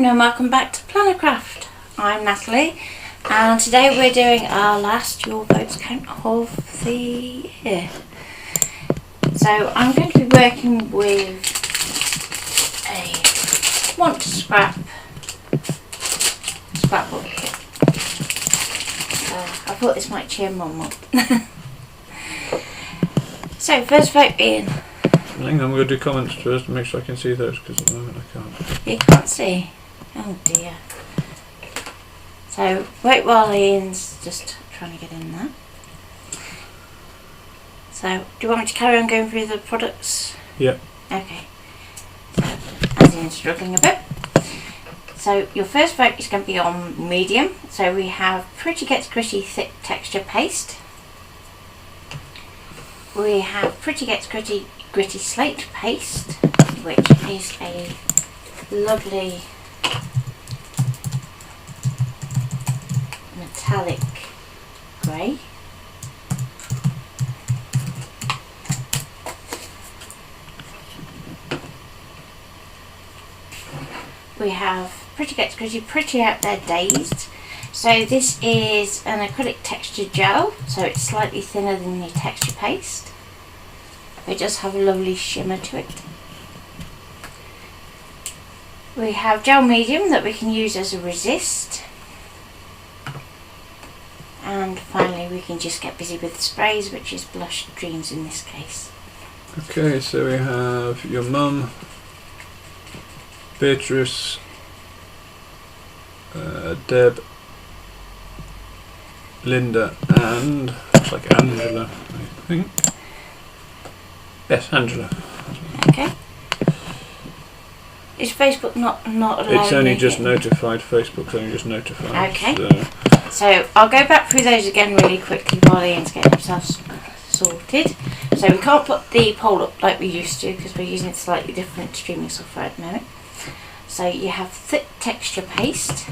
afternoon and welcome back to Plannercraft. I'm Natalie and today we're doing our last Your Votes count of the year. So I'm going to be working with a want to scrapbook kit. I thought this might cheer Mum up. So first vote, Ian. Hang on, I'm going to do comments first and make sure I can see those because at the moment I can't. You can't see? Oh dear. So wait while Ian's just trying to get in there. So do you want me to carry on going through the products? Yeah. Okay. So as Ian's struggling a bit. So your first vote is going to be on medium. So we have Pretty Gets Gritty Thick Texture Paste. We have Pretty Gets Gritty Slate Paste, which is a lovely metallic grey. We have Pretty Gets Gritty Pretty Out There Dazed. So this is an acrylic texture gel, so it's slightly thinner than your texture paste. It does have a lovely shimmer to it. We have gel medium that we can use as a resist. And finally we can just get busy with the sprays, which is Blush Dreams in this case. Okay, so we have your mum, Beatrice, Deb, Linda and looks like Angela, I think. Yes, Angela. Okay. Is Facebook not allowing? It's only just notified. Facebook's only just notified. Okay. So I'll go back through those again really quickly while Ian's getting himself sorted. So we can't put the poll up like we used to because we're using slightly different streaming software at the moment. So you have thick texture paste,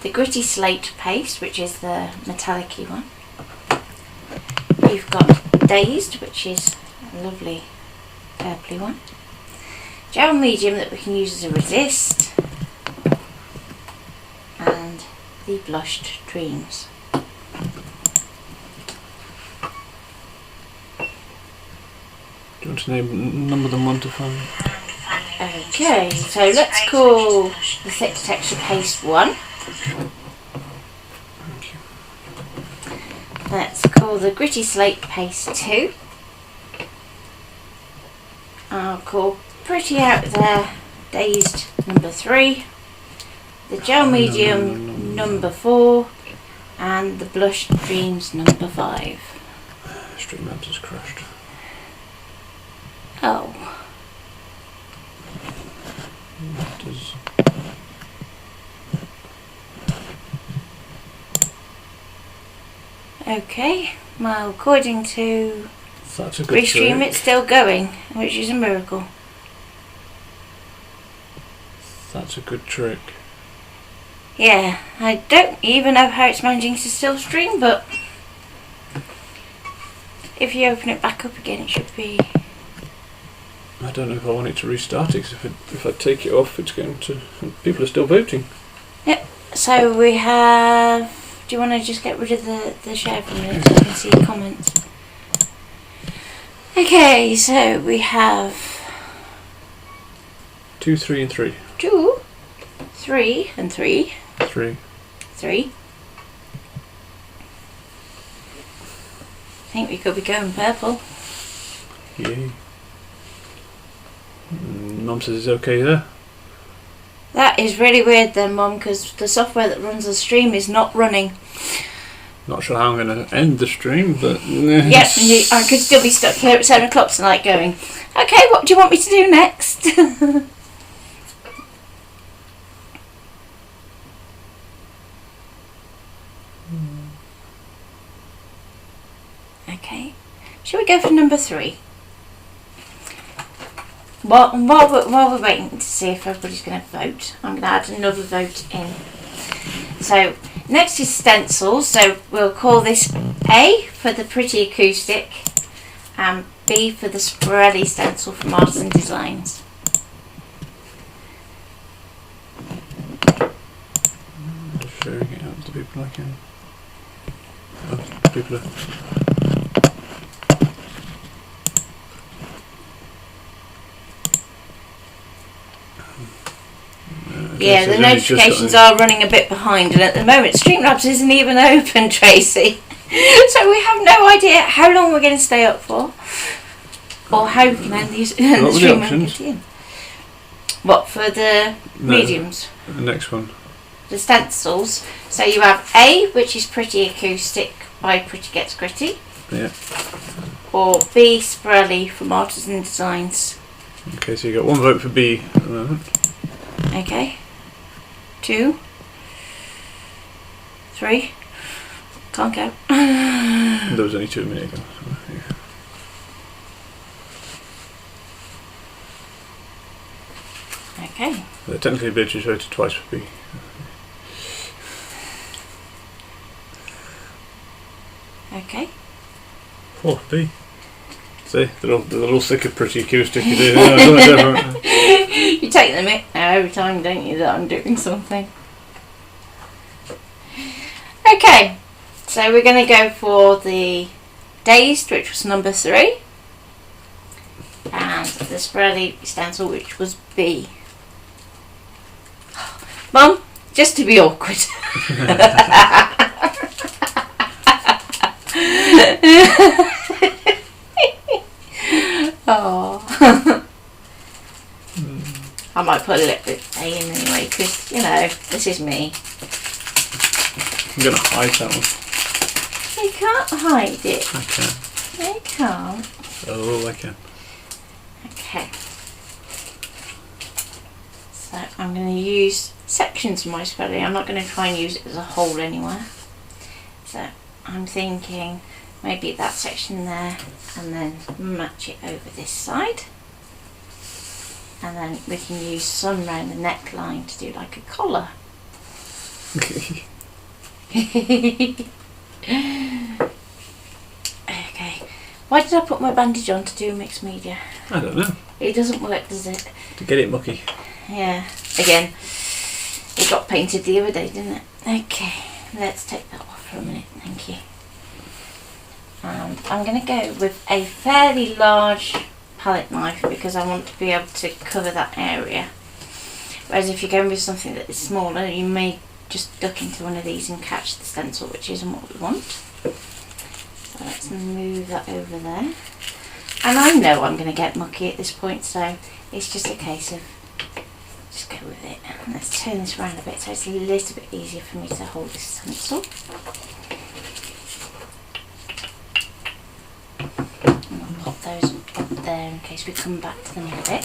the gritty slate paste, which is the metallic-y one. You've got Dazed, which is a lovely purpley one. Gel medium that we can use as a resist. And the Blushed Dreams. Do you want to number them 1 to 5? Okay, so let's call the thick texture paste 1. Let's call the gritty slate paste 2. I'll call Pretty Out There Dazed number 3. The gel medium number 4. And the Blush Dreams number 5. Stream is crashed. Oh. Okay, well, according to Restream, it's still going, which is a miracle. That's a good trick. Yeah, I don't even know how it's managing to still stream, but if you open it back up again, it should be. I don't know if I want it to restart it, because if I take it off, it's going to. People are still voting. Yep, so we have. Do you want to just get rid of the share for a minute so I can see comments? Okay, so we have 2, 3 and 3. 2, 3 and 3. 3. 3. I think we could be going purple. Yay. Mum says it's okay there. That is really weird then, Mum, because the software that runs the stream is not running. Not sure how I'm going to end the stream, but. Yep, I could still be stuck here at 7 o'clock tonight going, okay, what do you want me to do next? Okay, shall we go for number 3? While we're waiting to see if everybody's going to vote, I'm going to add another vote in. So next is stencils, so we'll call this A for the Pretty Acoustic and B for the Sporelli stencil from Artisan Designs. like people are. Yeah, the notifications are running a bit behind, and at the moment Streamlabs isn't even open, Tracy. So we have no idea how long we're going to stay up for, or how we can end the stream when we get in. What, for the mediums? The next one. The stencils. So you have A, which is Pretty Acoustic by Pretty Gets Gritty. Yeah. Or B, Sprelly from Artisan Designs. Okay, so you got one vote for B at the moment. Okay. 2. 3. Can't go. There was only 2 a minute ago. So, yeah. Okay. Technically, Beatrice voted twice for B. Okay. 4 for B. See, they're all sick of Pretty Acoustic. You take the mic now every time, don't you, that I'm doing something. Okay, so we're going to go for the Dazed, which was number 3, and the Sprelly stencil, which was B. Mum, just to be awkward. Oh. I might put a little bit of A in anyway, because, you know, this is me. I'm going to hide that one. You can't hide it. I can. You can't. Oh, I can. Okay. So I'm going to use sections of my Sprelly. I'm not going to try and use it as a whole anywhere. So I'm thinking maybe that section there, and then match it over this side. And then we can use some around the neckline to do like a collar. Okay. Why did I put my bandage on to do mixed media? I don't know. It doesn't work, does it? To get it mucky. Yeah. Again, it got painted the other day, didn't it? Okay. Let's take that off for a minute. Thank you. I'm going to go with a fairly large palette knife because I want to be able to cover that area. Whereas if you're going with something that is smaller, you may just duck into one of these and catch the stencil, which isn't what we want. So let's move that over there. And I know I'm going to get mucky at this point, so it's just a case of just go with it. Let's turn this around a bit so it's a little bit easier for me to hold this stencil. And I'll pop those up there in case we come back to them in a bit.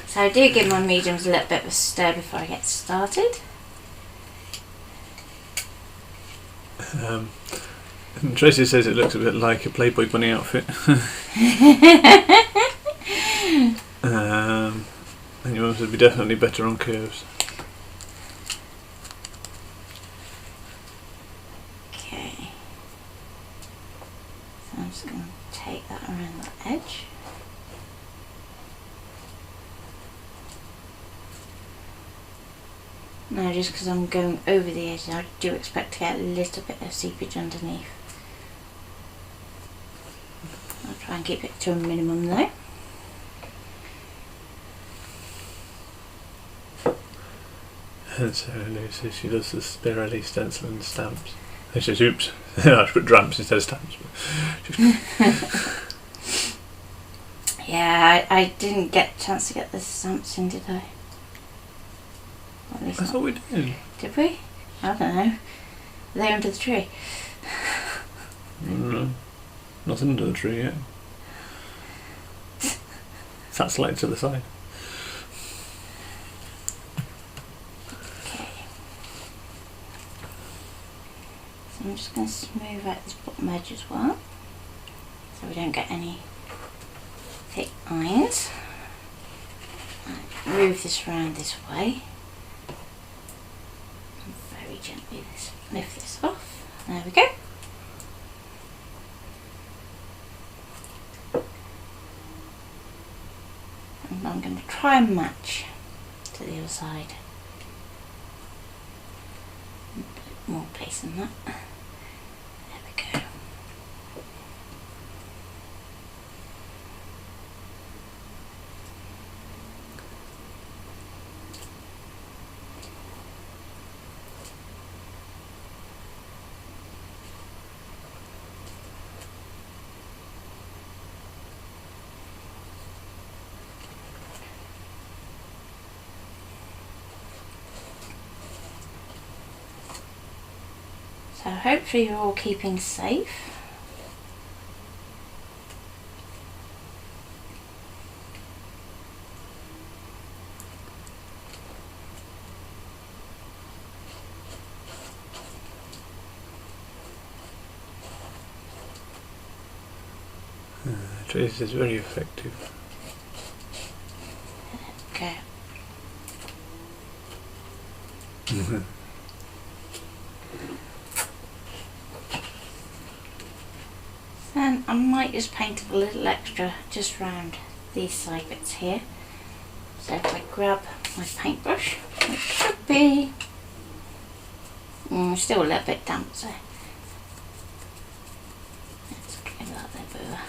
So I do give my mediums a little bit of a stir before I get started. Tracy says it looks a bit like a Playboy bunny outfit. And your mum would be definitely better on curves. Okay. So I'm just going to take that around that edge. Now, just because I'm going over the edge, I do expect to get a little bit of seepage underneath. I'll try and keep it to a minimum though. And so Lucy, she does the Spirelli stencil and stamps. And she says, oops, I should put dramps instead of stamps. Yeah, I didn't get a chance to get the stamps in, did I? I thought we did. Did we? I don't know. Are they under the tree? No, nothing under the tree yet. That's slightly to the side. Okay. So I'm just going to smooth out this bottom edge as well, so we don't get any thick lines. Move this around this way. Very gently lift this off. There we go. going to try and match to the other side. A bit more place than that. There we go. So hopefully you're all keeping safe. Trace is very effective. Okay. And I might just paint a little extra just round these side bits here. So if I grab my paintbrush, it should be still a little bit damp, so let's give that a bit of a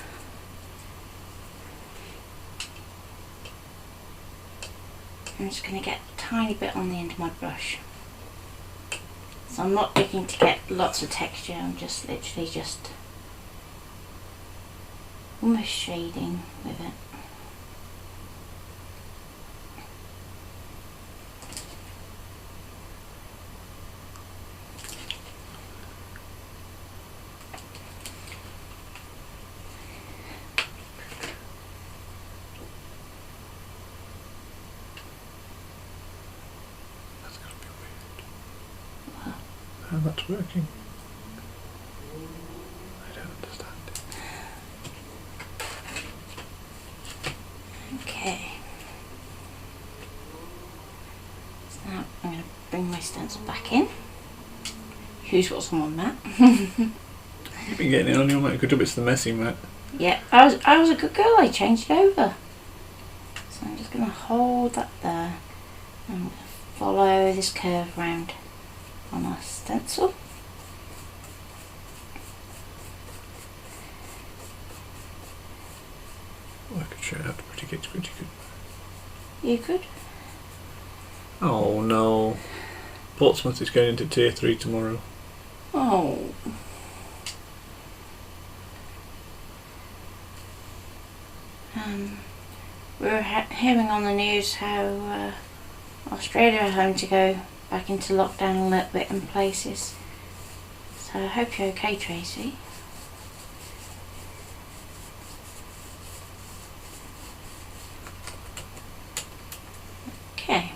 I'm just going to get a tiny bit on the end of my brush. So I'm not looking to get lots of texture, I'm just literally just almost shading with it. That's going to be weird. Wow. How that's working. I don't understand it. Okay. So now I'm going to bring my stencil back in. Use what's on my mat. You've been getting it on your mat. Good job, it's the messy mat. Yeah, I was a good girl, I changed it over. So I'm just going to hold that there. I'm going to follow this curve round on our stencil. Oh, I could show you how to pretty good. You could? Oh no. Portsmouth is going into tier 3 tomorrow. Oh. We were hearing on the news how Australia are home to go back into lockdown a little bit in places. So I hope you're okay, Tracy. Okay.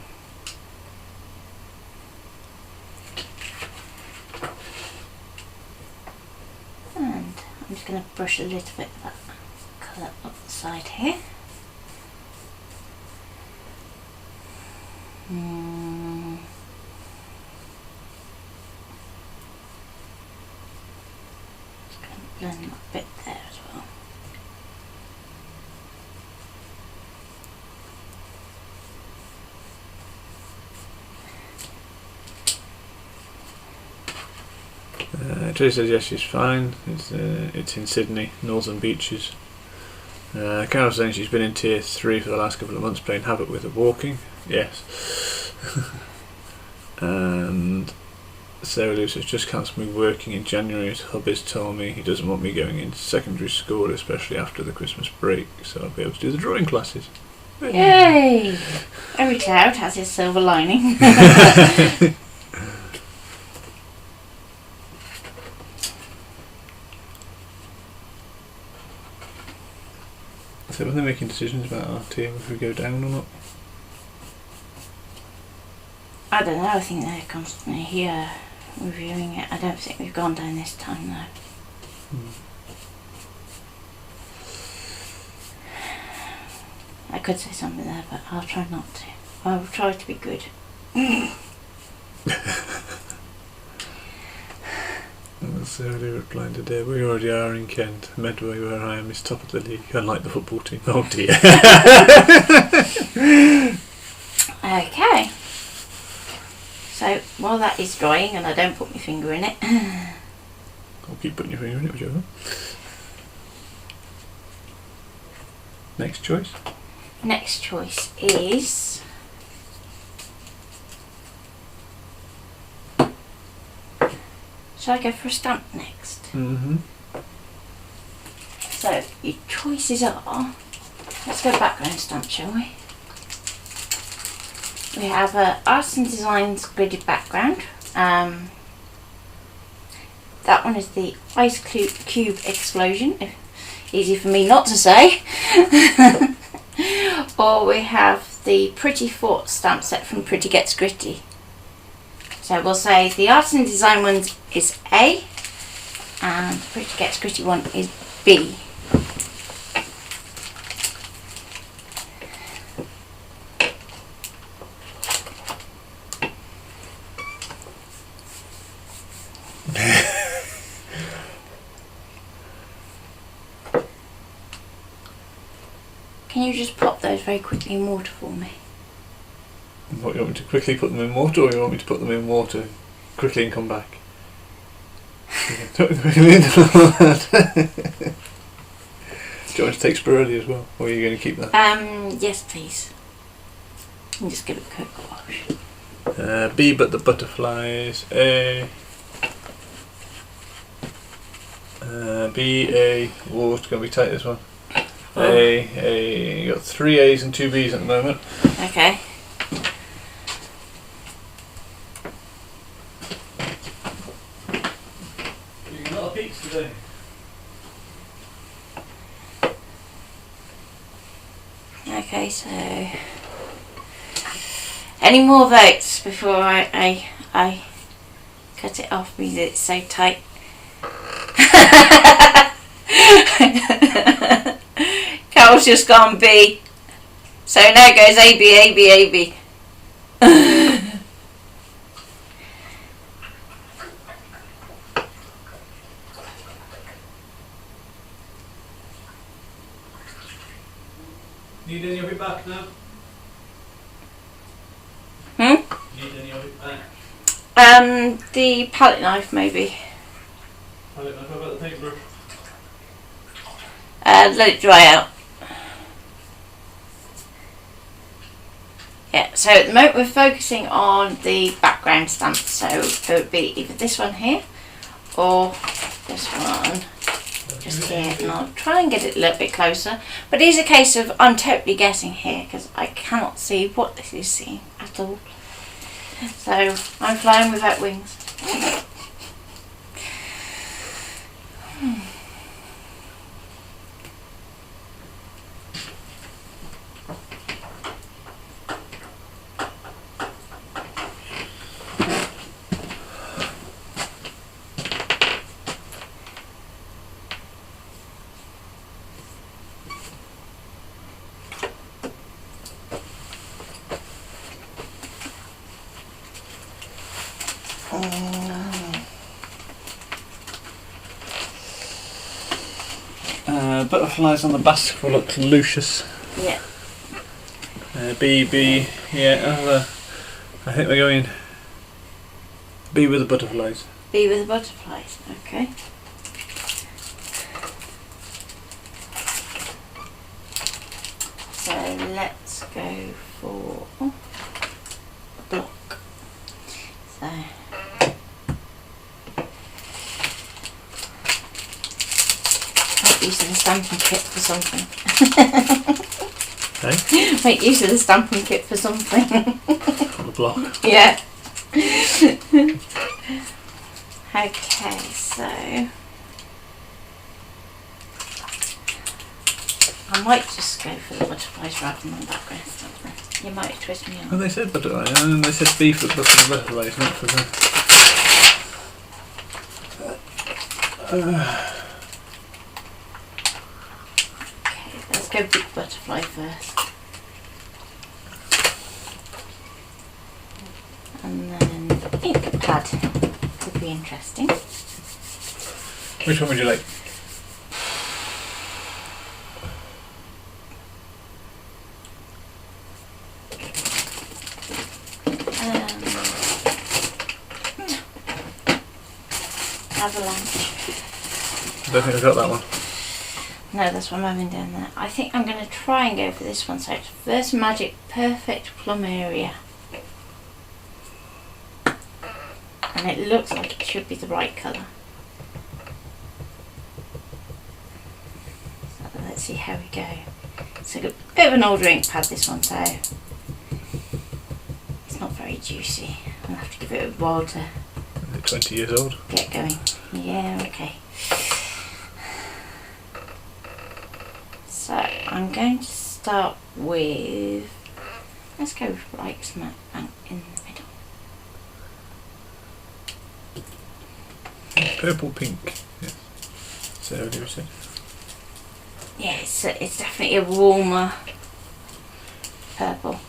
And I'm just going to brush a little bit of that colour up the side here. Just going to blend that bit there as well. Tracy says yes, she's fine. It's in Sydney, Northern Beaches. Carol's saying she's been in tier 3 for the last couple of months playing Havoc with her walking. Yes. And Sarah Lou says just cancelled me working in January as Hubby's told me he doesn't want me going into secondary school, especially after the Christmas break, so I'll be able to do the drawing classes. Yay! Every cloud has its silver lining. So when they're making decisions about our team, if we go down or not? I don't know, I think they're constantly here reviewing it. I don't think we've gone down this time though. I could say something there, but I'll try not to. I'll try to be good. necessarily replying today. We already are in Kent. Medway, where I am, is top of the league, unlike the football team. Oh dear. Okay. So while that is drying and I don't put my finger in it. I'll keep putting your finger in it, whichever. Next choice. Next choice is shall I go for a stamp next? Mm-hmm. So your choices are, let's go background stamp, shall we? We have a Arts and Designs gridded background. That one is the Ice Cube Explosion. Easy for me not to say. Or we have the Pretty Fort stamp set from Pretty Gets Gritty. So we'll say the Arts and Design one is A and the Pretty Gets Gritty one is B. Can you just pop those very quickly in water for me? What, you want me to quickly put them in water, or you want me to put them in water quickly and come back? Do you want me to take Spirelli as well, or are you going to keep that? Yes please. And just give it a quick wash. B but the butterflies. A. B, A. Whoa, it's going to be tight, this one. Oh. A. You got 3 A's and 2 B's at the moment. Okay. You got a lot of peaks today. Okay, so any more votes before I cut it off because it's so tight? Carol's just gone B. So now it goes A, B, A, B, A, B. Need any of it back now? Need any of it back? The palette knife maybe. I don't know about the paintbrush. Let it dry out. Yeah, so at the moment we're focusing on the background stamp, so it would be either this one here or this one just here, and I'll try and get it a little bit closer, but it is a case of I'm totally guessing here because I cannot see what this is seeing at all, so I'm flying without wings. Butterflies on the basket will look Lucius. Yeah. B, yeah, I think we're going B with the butterflies. B with the butterflies, okay. So let's go for a block. So make use of the stamping kit for something. Okay. Make use of the stamping kit for something. On the block. Yeah. Okay, so I might just go for the butterflies rather than the background stuff. You might twist me Well, on. they said butterflies, and they said B for butterflies, not for the. Okay, let's go big butterfly first. And then ink pad would be interesting. Which one would you like? Avalanche. I don't think I got that one. No, that's what I'm having down there. I think I'm going to try and go for this one. So it's First Magic Perfect Plum Area. And it looks like it should be the right colour. So let's see how we go. It's a bit of an older ink pad, this one, so it's not very juicy. I'll have to give it a while to... Is it 20 years old? Get going. Yeah, okay. So I'm going to start with, let's go with right smack bang in the middle. Purple pink. Yes. So how do you say? Yeah, it's definitely a warmer purple.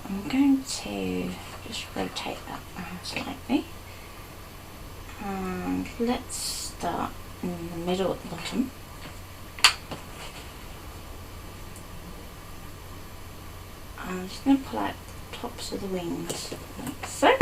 I'm going to just rotate that around slightly, and let's start in the middle at the bottom. I'm just going to pull out the tops of the wings like so.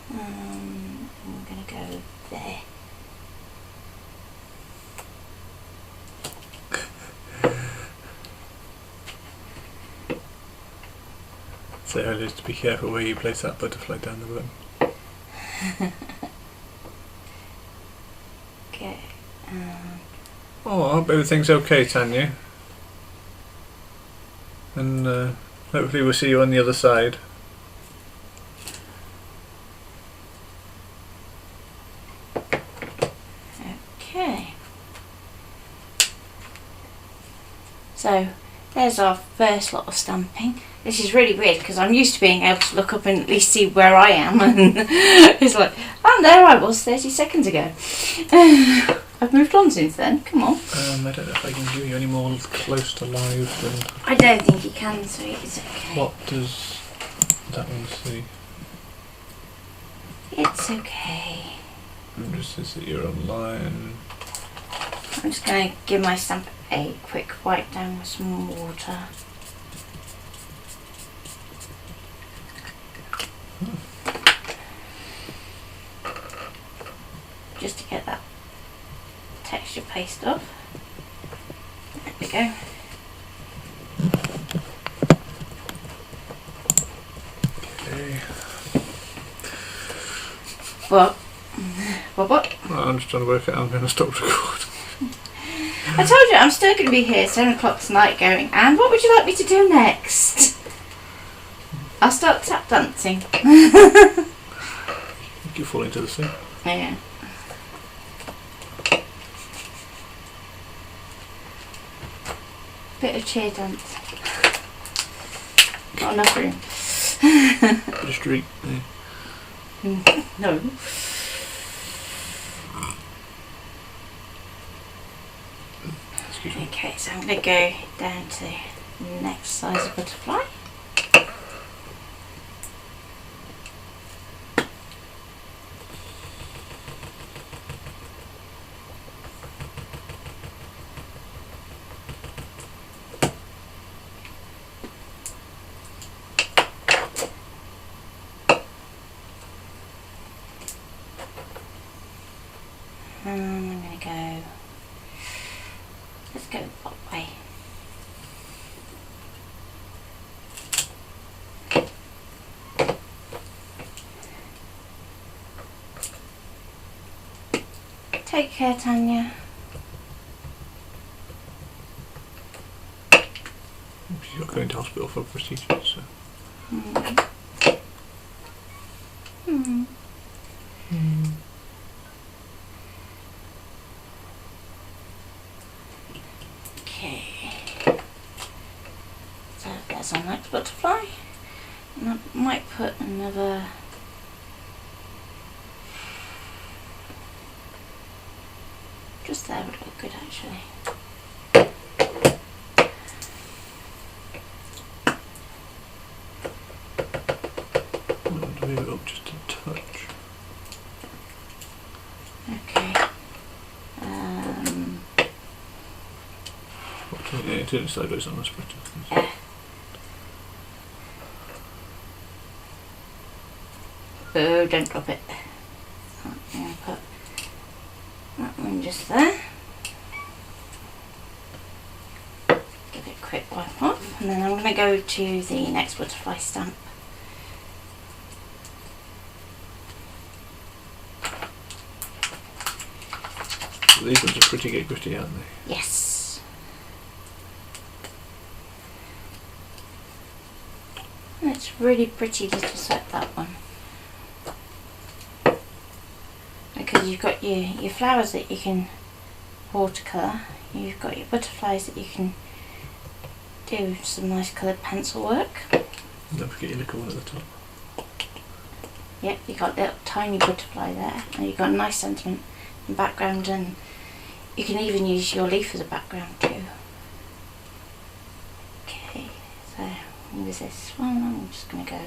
I'm going to go there. So just be careful where you place that butterfly down the bottom. Okay. Oh, I hope everything's okay, Tanya. And hopefully we'll see you on the other side. Okay. So there's our first lot of stamping. This is really weird because I'm used to being able to look up and at least see where I am, and it's like, and there I was 30 seconds ago. I've moved on since then. Come on. I don't know if I can give you any more close to live than... I don't think you can, so it's okay. What does that one see? It's okay. It just says that you're online. I'm just going to give my stamp a quick wipe down with some water. Just to get that texture paste off. There we go. Okay. What? What? I'm just trying to work out how I'm going to stop recording. I told you I'm still going to be here 7 o'clock tonight going, and what would you like me to do next? I'll start tap dancing. You fall into the sea. Yeah. Bit of cheer dance. Not enough room. Bit of street. Yeah. No. Excuse me. Okay, so I'm going to go down to the next size of butterfly. And I'm going to go, let's go that way. Take care, Tanya. She's got going to hospital for procedures, so. And I might put another just there would look good actually. Move it up just a touch. Okay. Yeah, turn it sideways on the splitter. Yeah. Oh, don't drop it. I'm going to put that one just there. Give it a quick wipe off, and then I'm going to go to the next butterfly stamp. So these ones are pretty gritty, aren't they? Yes. And it's really pretty to set that one. Because you've got your flowers that you can watercolour, you've got your butterflies that you can do some nice coloured pencil work. Don't forget your little one at the top. Yep, you've got a little tiny butterfly there, and you've got a nice sentiment and background, and you can even use your leaf as a background too. Okay, so with this one, I'm just going to go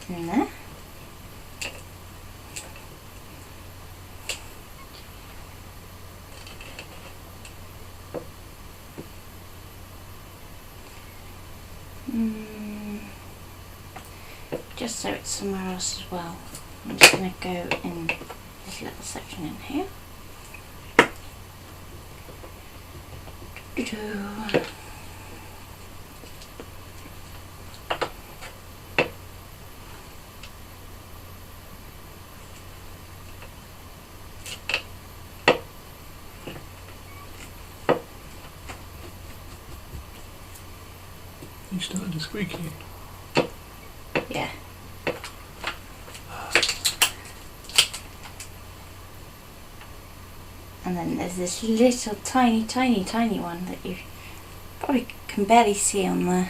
in there. Just so it's somewhere else as well, I'm just going to go in this little section in here. You started to squeak again. Yeah. And then there's this little tiny one that you probably can barely see on there.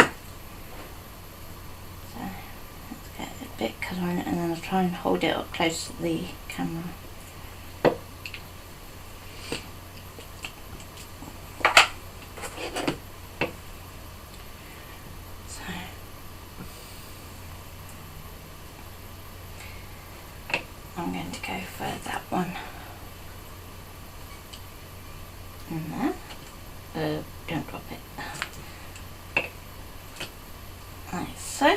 So let's get a bit colour in it, and then I'll try and hold it up close to the camera. So I'm going to go for that one. In there. Don't drop it. Like so.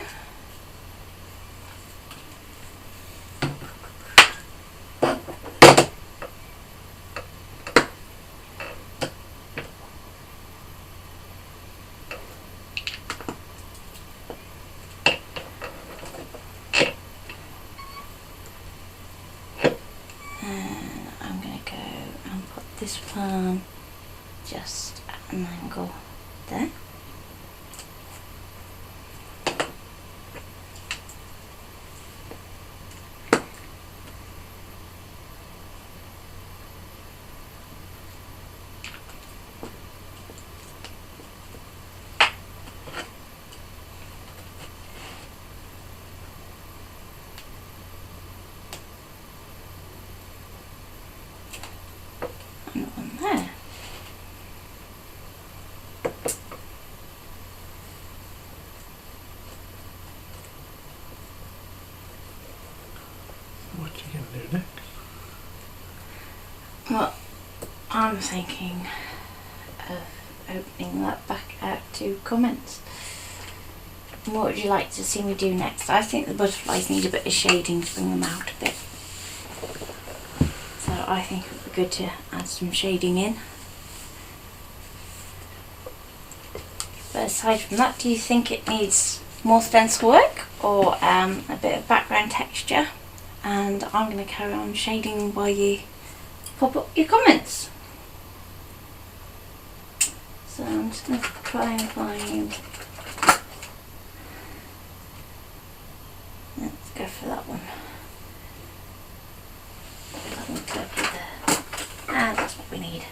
And I'm going to go and put this one just at an angle there. And one there. What are you going to do next? Well, I'm thinking of opening that back out to comments. What would you like to see me do next? I think the butterflies need a bit of shading to bring them out a bit. So I think it would be good to add some shading in. But aside from that, do you think it needs more stencil work or a bit of background texture? And I'm going to carry on shading while you pop up your comments. So I'm just going to try and find, let's go for that one. That one's got to be there. And that's what we need.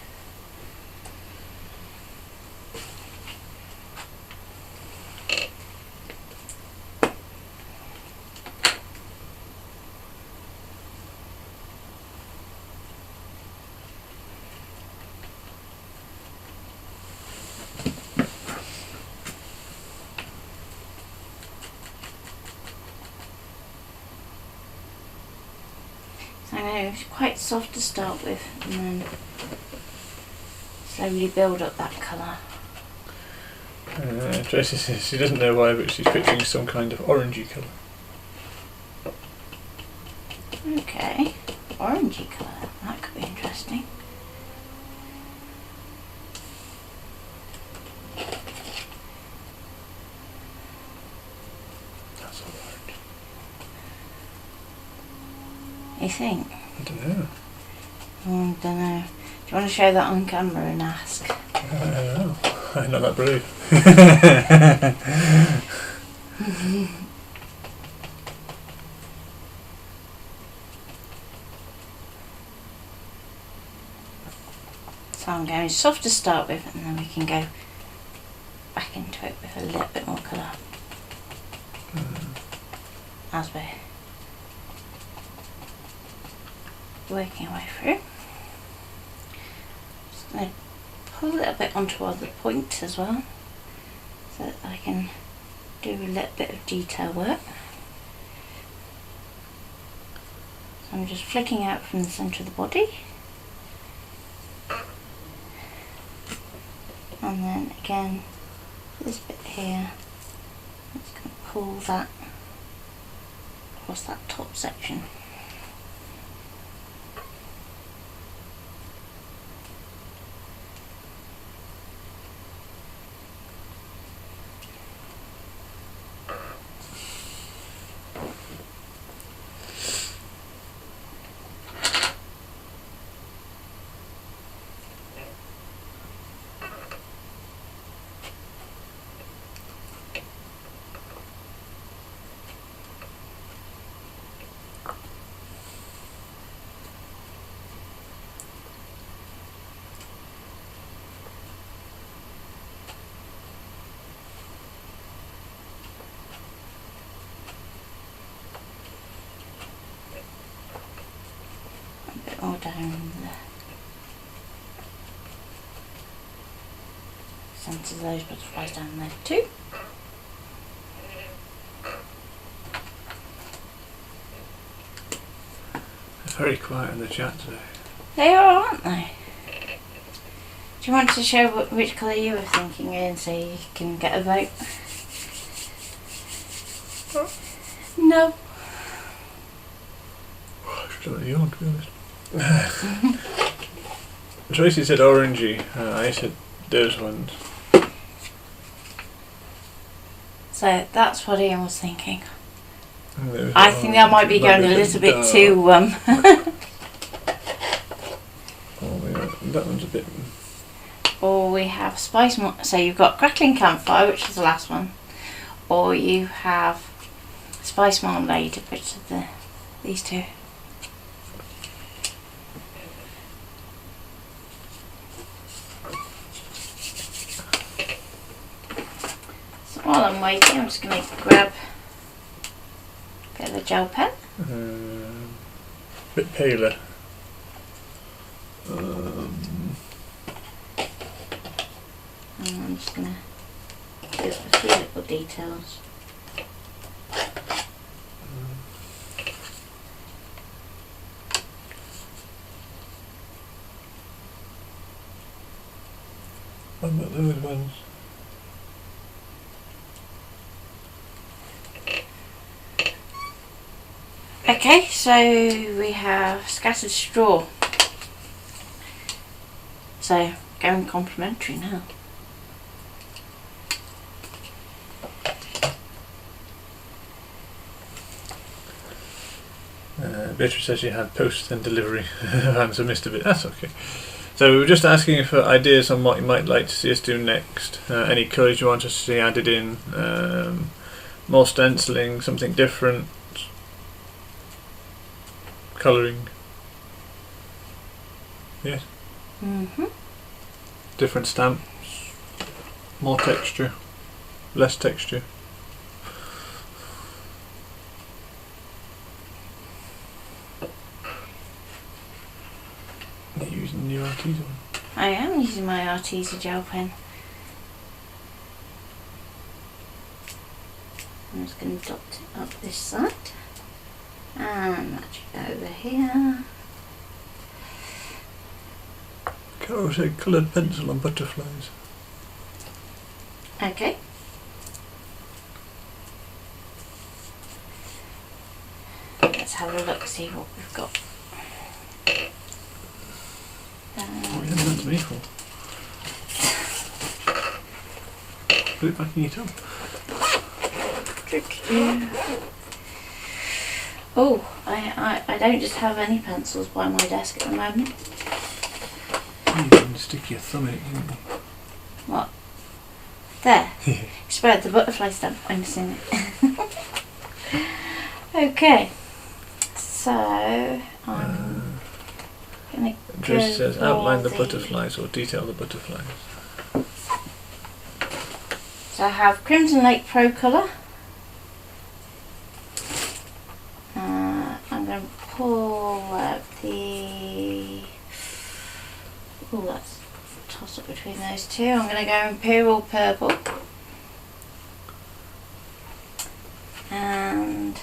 I know, it's quite soft to start with, and then slowly build up that colour. Tracy says she doesn't know why, but she's picturing some kind of orangey colour. Okay, orangey colour, that could be interesting. That's all orange. You think? I don't know. I don't know. Do you want to show that on camera and ask? I don't know. I'm not that brave. So I'm going soft to start with, and then we can go back into it with a little bit more colour as we're working our way through. Just going to pull a little bit onto other points as well, so that I can do a little bit of detail work. So I'm just flicking out from the centre of the body. And then again, this bit here, I'm just going to pull that across that top section. Or down the centre of those butterflies down there too. They're very quiet in the chat today. They are, aren't they? Do you want to show which colour you were thinking in so you can get a vote? No. I should let you on, to be honest. Tracy said orangey. I said those ones. So that's what Ian was thinking. Those I think that might be going a little bit too. Oh, yeah, that one's a bit. Or we have spice. So you've got crackling campfire, which is the last one, or you have spice marmalade, which are these two. While I'm waiting, I'm just going to grab a bit of a gel pen. Bit paler. And I'm just going to do a few little details. What about those ones? Okay, so we have scattered straw. So going complimentary now. Beatrice says she had post and delivery. So missed a bit. That's okay. So we were just asking for ideas on what you might like to see us do next. Any colours you want us to see added in. More stenciling, something different. Colouring. Yes. Different stamps. More texture. Less texture. Are you using your Arteza one? I am using my Arteza gel pen. I'm just going to dot it up this side. And match it over here. Carol said coloured pencil on butterflies. Okay. Let's have a look, see what we've got. What are you handing that to me for? Put it back in your tub. Oh, I don't just have any pencils by my desk at the moment. You can stick your thumb in it, can't you? What? There. Spread the butterfly stamp when you've seen it. Okay. So I'm gonna Joyce says for outline the butterflies or detail the butterflies. So I have Crimson Lake Pro Colour. I'm going to pull out the... Oh, that's a toss up between those two. I'm going to go Imperial Purple. And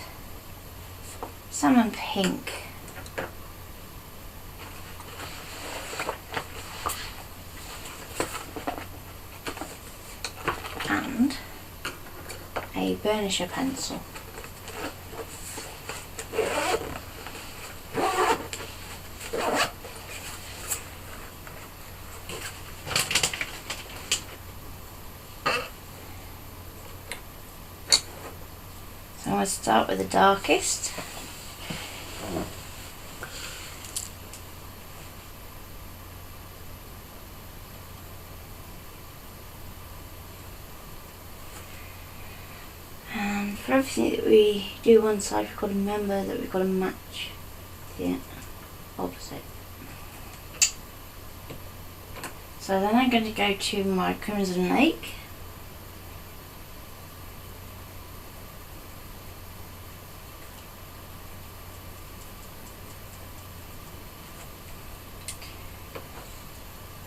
Salmon Pink. And a burnisher pencil. So I'm going to start with the darkest. And for everything that we do one side, we've got to remember that we've got to match the opposite. So then I'm going to go to my Crimson Lake.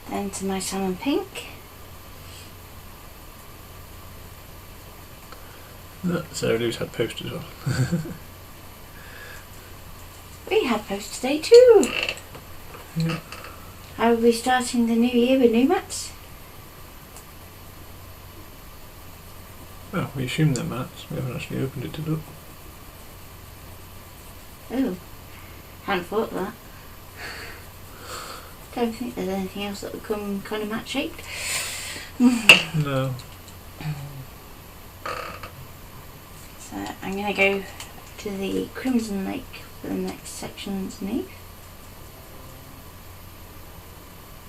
Then to my Salmon Pink. Sarah Lou's had post as well. We had post today too. Yeah. How are we starting the new year with new mats? Well, we assume they're mats. We haven't actually opened it to look. Oh, hadn't thought of that. Don't think there's anything else that would come kind of mat shaped. No. So I'm going to go to the Crimson Lake for the next section underneath.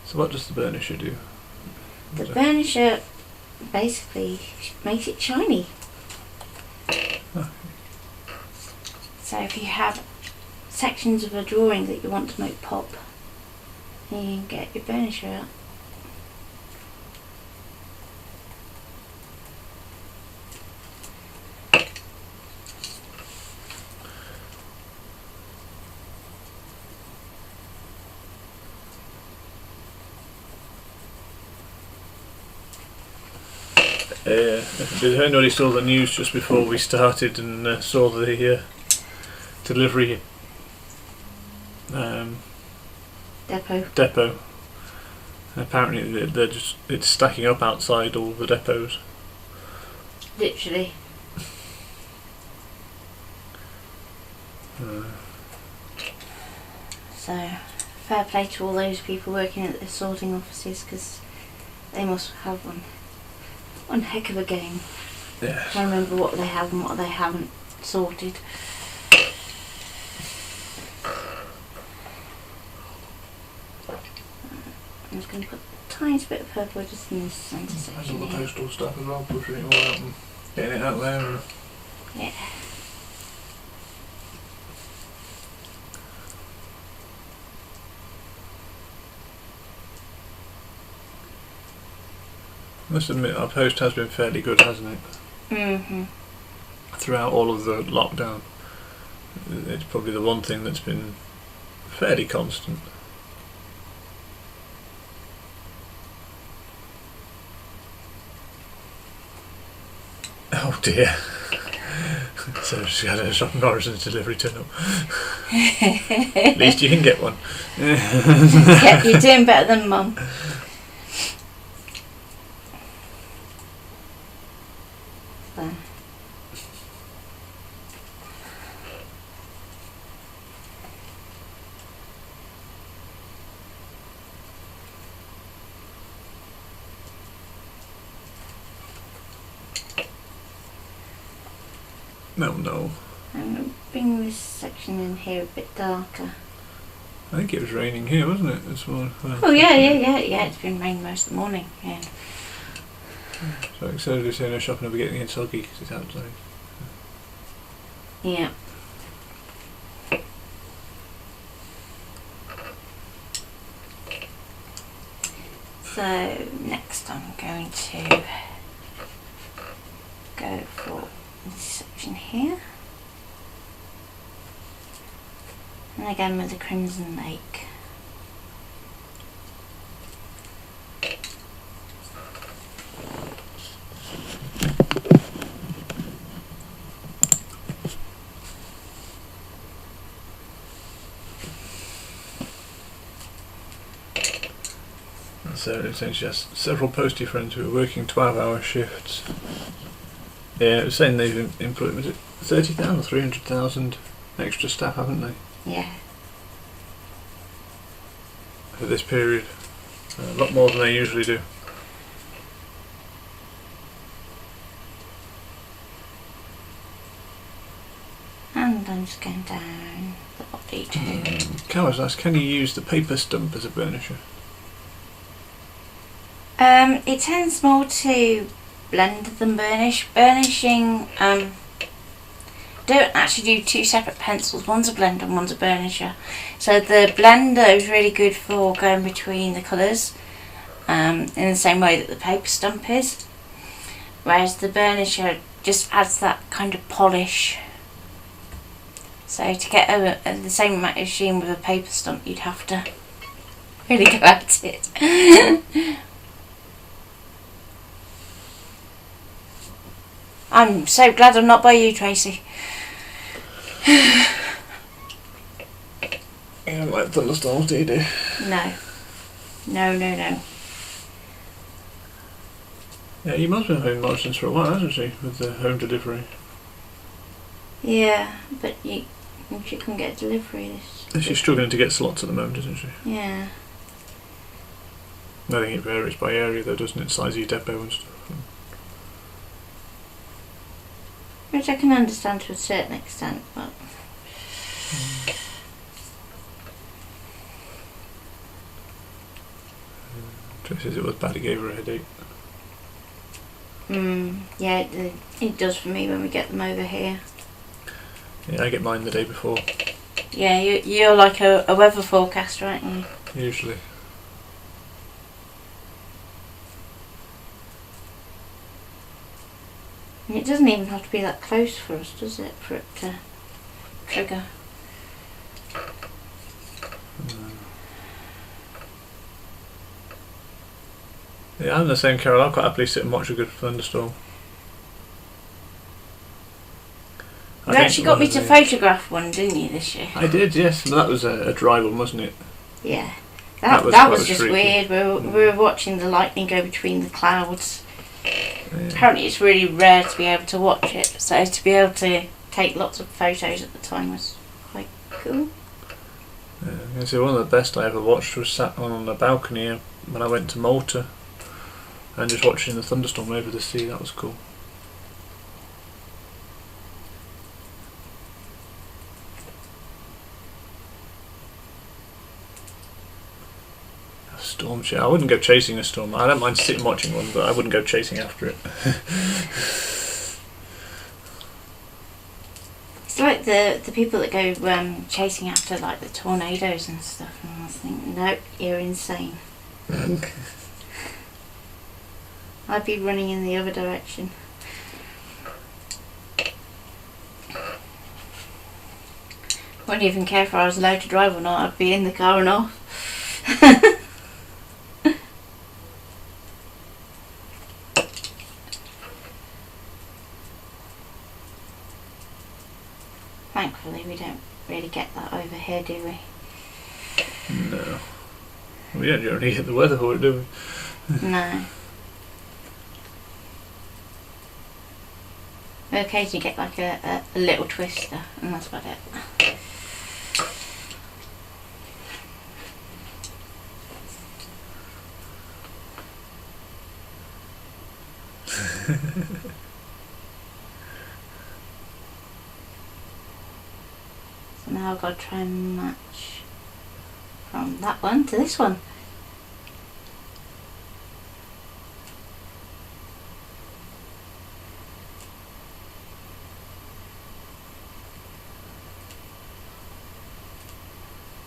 So what does the burnisher do? The burnisher basically makes it shiny. Oh. So if you have sections of a drawing that you want to make pop, you can get your burnisher out. Did anybody saw the news just before we started and saw the delivery depot? Apparently it's stacking up outside all the depots. Literally. So fair play to all those people working at the sorting offices, because they must have one heck of a game. Yeah. I remember what they have and what they haven't sorted. I'm just going to put a tiny bit of purple just in this centre There's section all the here. postal stuff as well, pushing it all out and getting it out there. Yeah. I must admit, our post has been fairly good, hasn't it? Mm-hmm. Throughout all of the lockdown. It's probably the one thing that's been fairly constant. Oh dear. So she had a shopping Morrison's delivery turn up. At least you can get one. Yeah, you're doing better than Mum. So. No. I'm going to bring this section in here a bit darker. I think it was raining here, wasn't it? This morning. Oh yeah, it's been raining most of the morning, yeah. So instead of just saying no shopping, I'll be getting it soggy because it's outside. Yeah. So next I'm going to go for this section here. And again with the Crimson Lake. So essentially has several postie friends who are working 12-hour shifts. Yeah, it was saying they've employed, was it 30,000 or 300,000 extra staff, haven't they? Yeah. For this period. A lot more than they usually do. And I'm just going down the body too. Carol's asked, can you use the paper stump as a burnisher? It tends more to blend than burnish. Burnishing, don't actually do two separate pencils. One's a blender and one's a burnisher. So the blender is really good for going between the colours, in the same way that the paper stump is. Whereas the burnisher just adds that kind of polish. So to get the same amount of sheen with a paper stump, you'd have to really go at it. I'm so glad I'm not by you, Tracy. You don't like thunderstorms, do you? No. Yeah, your mum's been having Morrison's for a while, hasn't she, with the home delivery? Yeah, but she couldn't get a delivery She's struggling to get slots at the moment, isn't she? Yeah. I think it varies by area though, doesn't it? Size of your depot and stuff. Which I can understand to a certain extent, but... Tracy says it was bad, it gave her a headache. Yeah, it does for me when we get them over here. Yeah, I get mine the day before. Yeah, you're like a weather forecaster, aren't you? Usually. And it doesn't even have to be that close for us, does it, for it to trigger? Yeah, I'm the same, Carol. I'll quite happily sit and watch a good thunderstorm. You actually got me to photograph one, didn't you, this year? I did, yes. But that was a dry one, wasn't it? Yeah. That was just freaky. weird. We were watching the lightning go between the clouds. Yeah. Apparently it's really rare to be able to watch it, so to be able to take lots of photos at the time was quite cool. Yeah, so one of the best I ever watched was sat on a balcony when I went to Malta and just watching the thunderstorm over the sea. That was cool. Storm shit. I wouldn't go chasing a storm. I don't mind sitting watching one, but I wouldn't go chasing after it. It's like the people that go chasing after like the tornadoes and stuff, and I think, nope, you're insane. I'd be running in the other direction. Wouldn't even care if I was allowed to drive or not. I'd be in the car and off. Thankfully we don't really get that over here, do we? No. We don't generally get the weather for it, do we? No. We occasionally get like a little twister, and that's about it. So now I've got to try and match from that one to this one.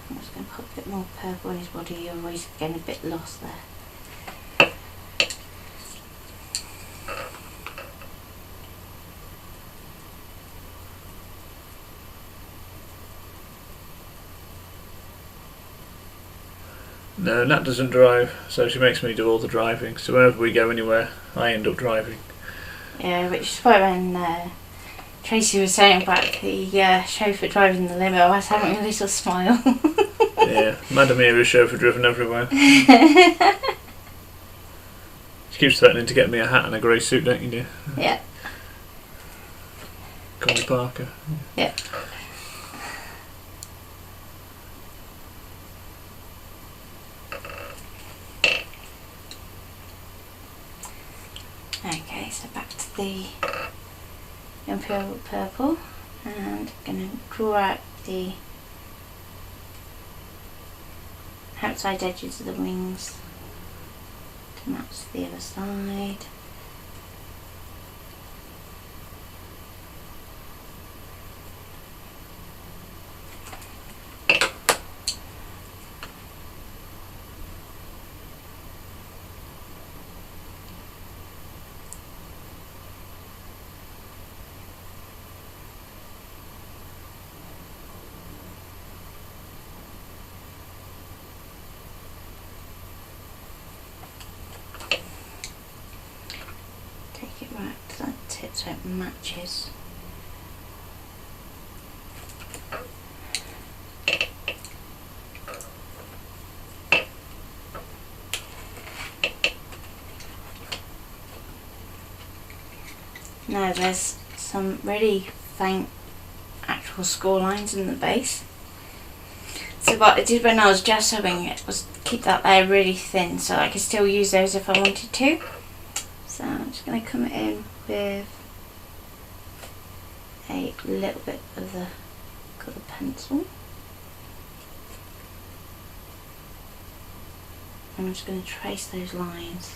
I'm just going to put a bit more purple in his body. You're always getting a bit lost there. No, Nat doesn't drive, so she makes me do all the driving. So whenever we go anywhere, I end up driving. Yeah, which is why when Tracy was saying about the chauffeur driving the limo, I was having a little smile. Yeah, Madam here is chauffeur driven everywhere. She keeps threatening to get me a hat and a grey suit, don't you, dear? Yeah. Connie Parker. Yeah. Okay, so back to the Imperial Purple, and I'm going to draw out the outside edges of the wings to match the other side. Take it right to that tip so it matches. Now there's some really faint actual score lines in the base. So what I did when I was gessoing it was keep that there really thin so I could still use those if I wanted to. So I'm just going to come in with a little bit of the colour pencil. And I'm just going to trace those lines.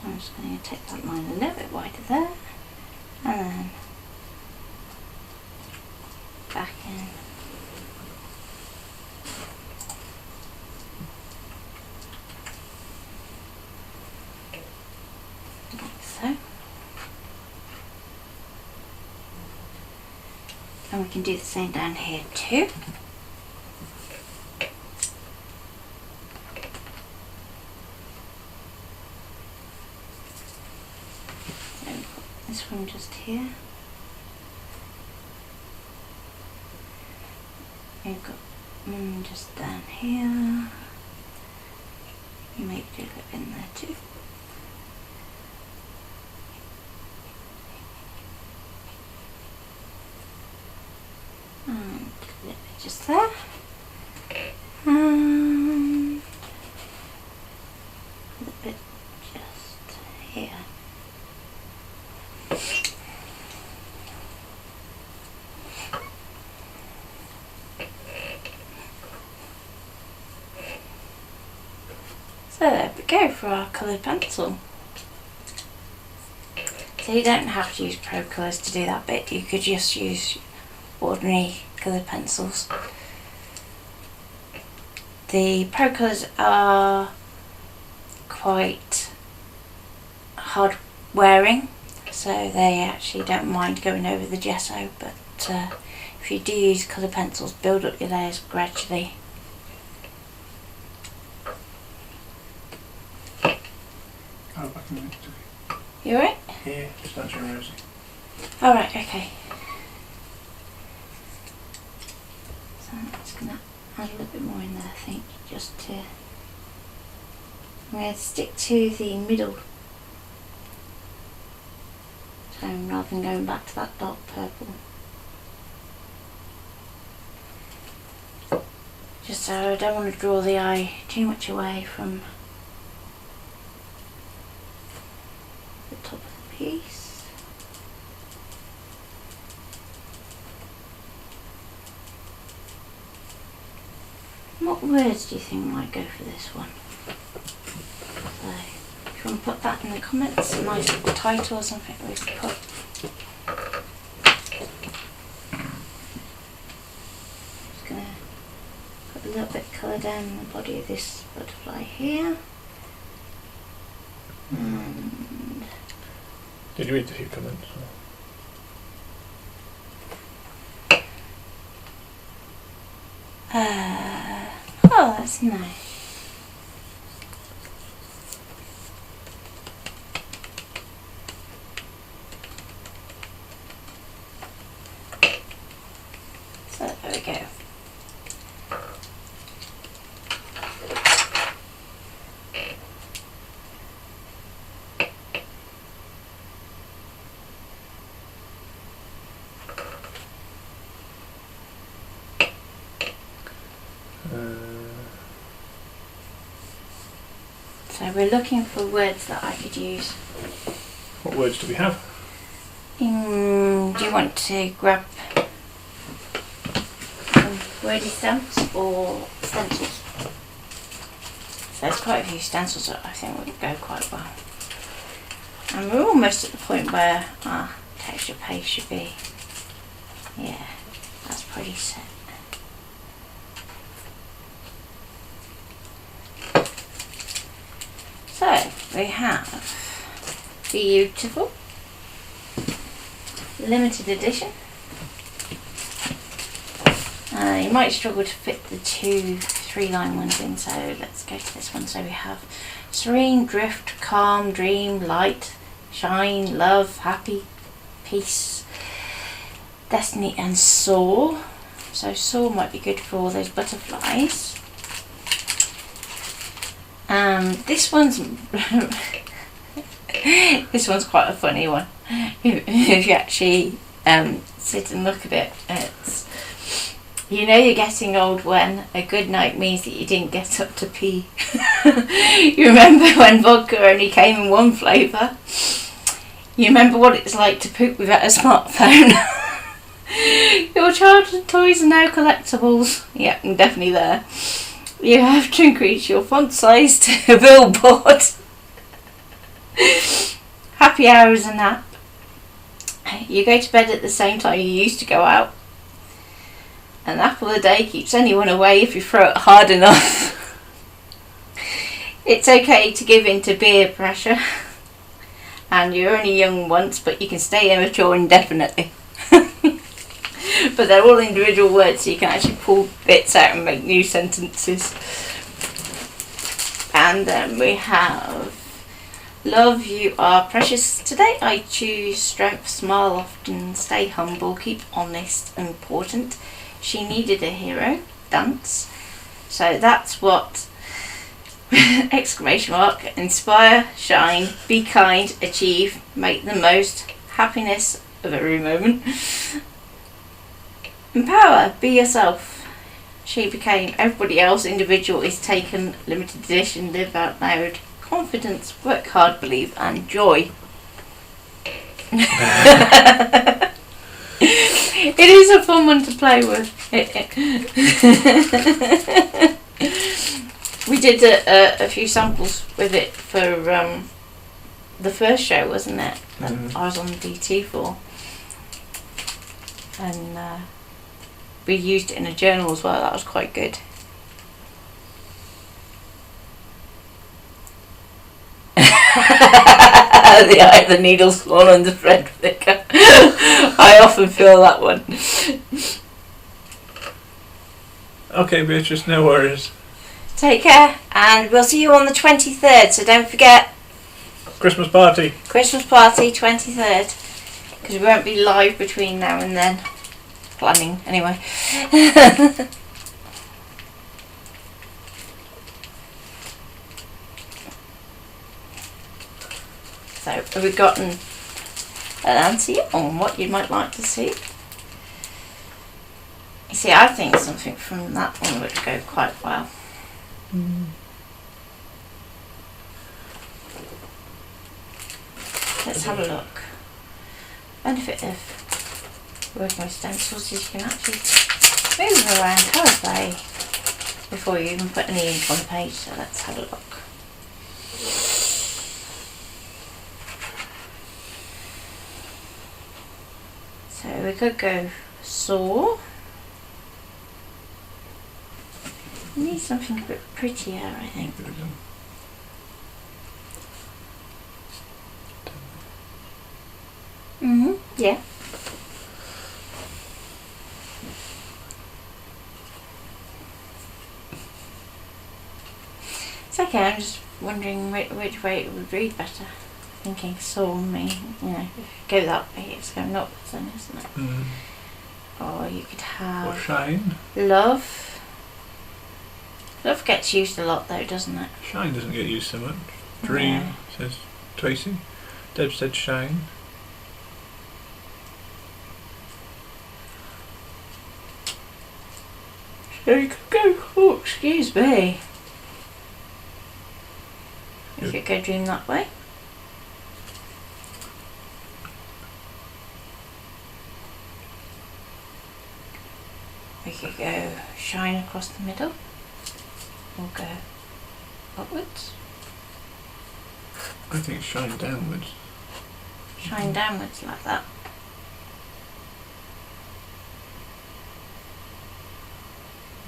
I'm just going to take that line a little bit wider there, and then back in. Like so. And we can do the same down here too. This one just here. We've got one just down here. You maybe do a little bit in there too. And a little bit just there. And a little bit just here. So there we go for our coloured pencil. So you don't have to use Pro Colours to do that bit, you could just use ordinary coloured pencils. The Pro Colours are quite hard wearing, so they actually don't mind going over the gesso, but if you do use coloured pencils, build up your layers gradually. Oh, back in a minute. You alright? Yeah, just answering Rosie. Alright, okay. So I'm just going to add a little bit more in there, I think, just to... I'm going to stick to the middle tone rather than going back to that dark purple. Just so I don't want to draw the eye too much away from the top of the piece. What words do you think might go for this one? So, if you want to put that in the comments, a nice little title or something we could put. Just going to put a little bit of colour down the body of this butterfly here. And did you read the few comments? oh, that's nice. So there we go. So we're looking for words that I could use. What words do we have? Do you want to grab some wordy stamps or stencils? So there's quite a few stencils that I think would go quite well. And we're almost at the point where our texture paste should be. Yeah, that's pretty set. So we have beautiful limited edition. You might struggle to fit the 2-3 line ones in, so let's go to this one. So we have serene, drift, calm, dream, light, shine, love, happy, peace, destiny and soar. So soar might be good for all those butterflies. This one's this one's quite a funny one. If you actually sit and look at it, it's, you know you're getting old when a good night means that you didn't get up to pee. You remember when vodka only came in one flavour? You remember what it's like to poop without a smartphone? Your childhood toys are now collectibles. Yep, I'm definitely there. You have to increase your font size to a billboard. Happy hour is a nap. You go to bed at the same time you used to go out. An apple a day keeps anyone away if you throw it hard enough. It's okay to give in to peer pressure. And you're only young once, but you can stay immature indefinitely. But they're all individual words, so you can actually pull bits out and make new sentences. And then we have love, you are precious. Today I choose strength, smile often, stay humble, keep honest, important. She needed a hero, dance. So that's what exclamation mark, inspire, shine, be kind, achieve, make the most, happiness of every moment. Empower, be yourself. She became, everybody else, individual is taken, limited edition, live out loud, confidence, work hard, believe, and joy. It is a fun one to play with. We did a few samples with it for the first show, wasn't it? That I was on the DT for. And we used it in a journal as well. That was quite good. The eye of the needle's fall under thread thicker. I often feel that one. Okay, Beatrice, no worries. Take care, and we'll see you on the 23rd, so don't forget. Christmas party. Christmas party, 23rd. Because we won't be live between now and then. Planning, anyway. So, have we gotten an answer on what you might like to see? You see, I think something from that one would go quite well. Let's have a look. Benefit of working with stencils is you can actually move them around, colour play before you even put any ink on the page. So let's have a look. So we could go saw. We need something a bit prettier, I think. Yeah. It's okay, I'm just wondering which way it would read better. Thinking saw me, you know, if you go that way it's going upwards then, isn't it? Or you could have... Or shine. Love. Love gets used a lot though, doesn't it? Shine doesn't get used so much. Dream, says Tracy. Deb said shine. So you could go, oh excuse me. You could go dream that way. We could go shine across the middle. Or go upwards. I think shine downwards. Shine downwards like that.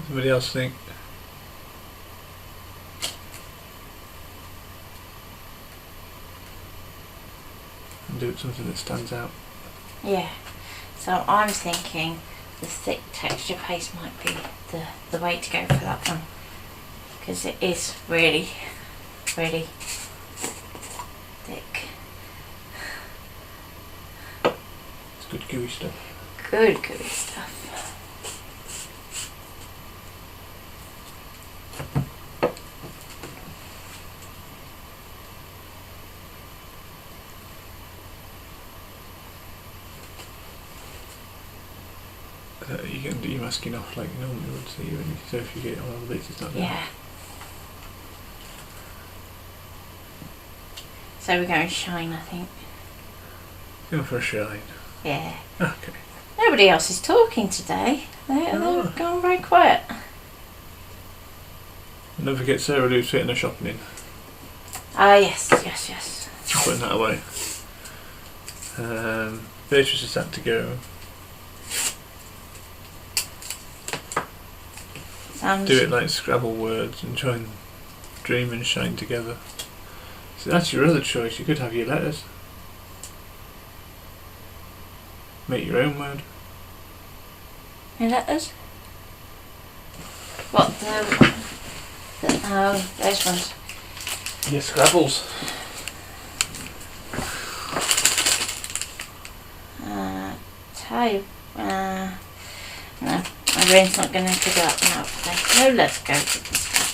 Somebody else think? And do it something that stands out. Yeah. So I'm thinking the thick texture paste might be the way to go for that one. Because it is really, really thick. It's good gooey stuff. Good gooey stuff. You can do your masking off like you normally would, so if you get all the bits it's not there. Yeah. So we're going to shine, I think. Go for a shine. Yeah. Okay. Nobody else is talking today. They've gone very quiet. And don't forget Sarah Lou's fitting her shopping in. Ah, yes. Putting that away. Beatrice is had to go. Do it like Scrabble words and try and dream and shine together. So that's your other choice. You could have your letters. Make your own word. Your letters? What? Oh, those ones. Your Scrabbles. Type. No, my brain's not going to figure that one out today. So let's go to the scratch.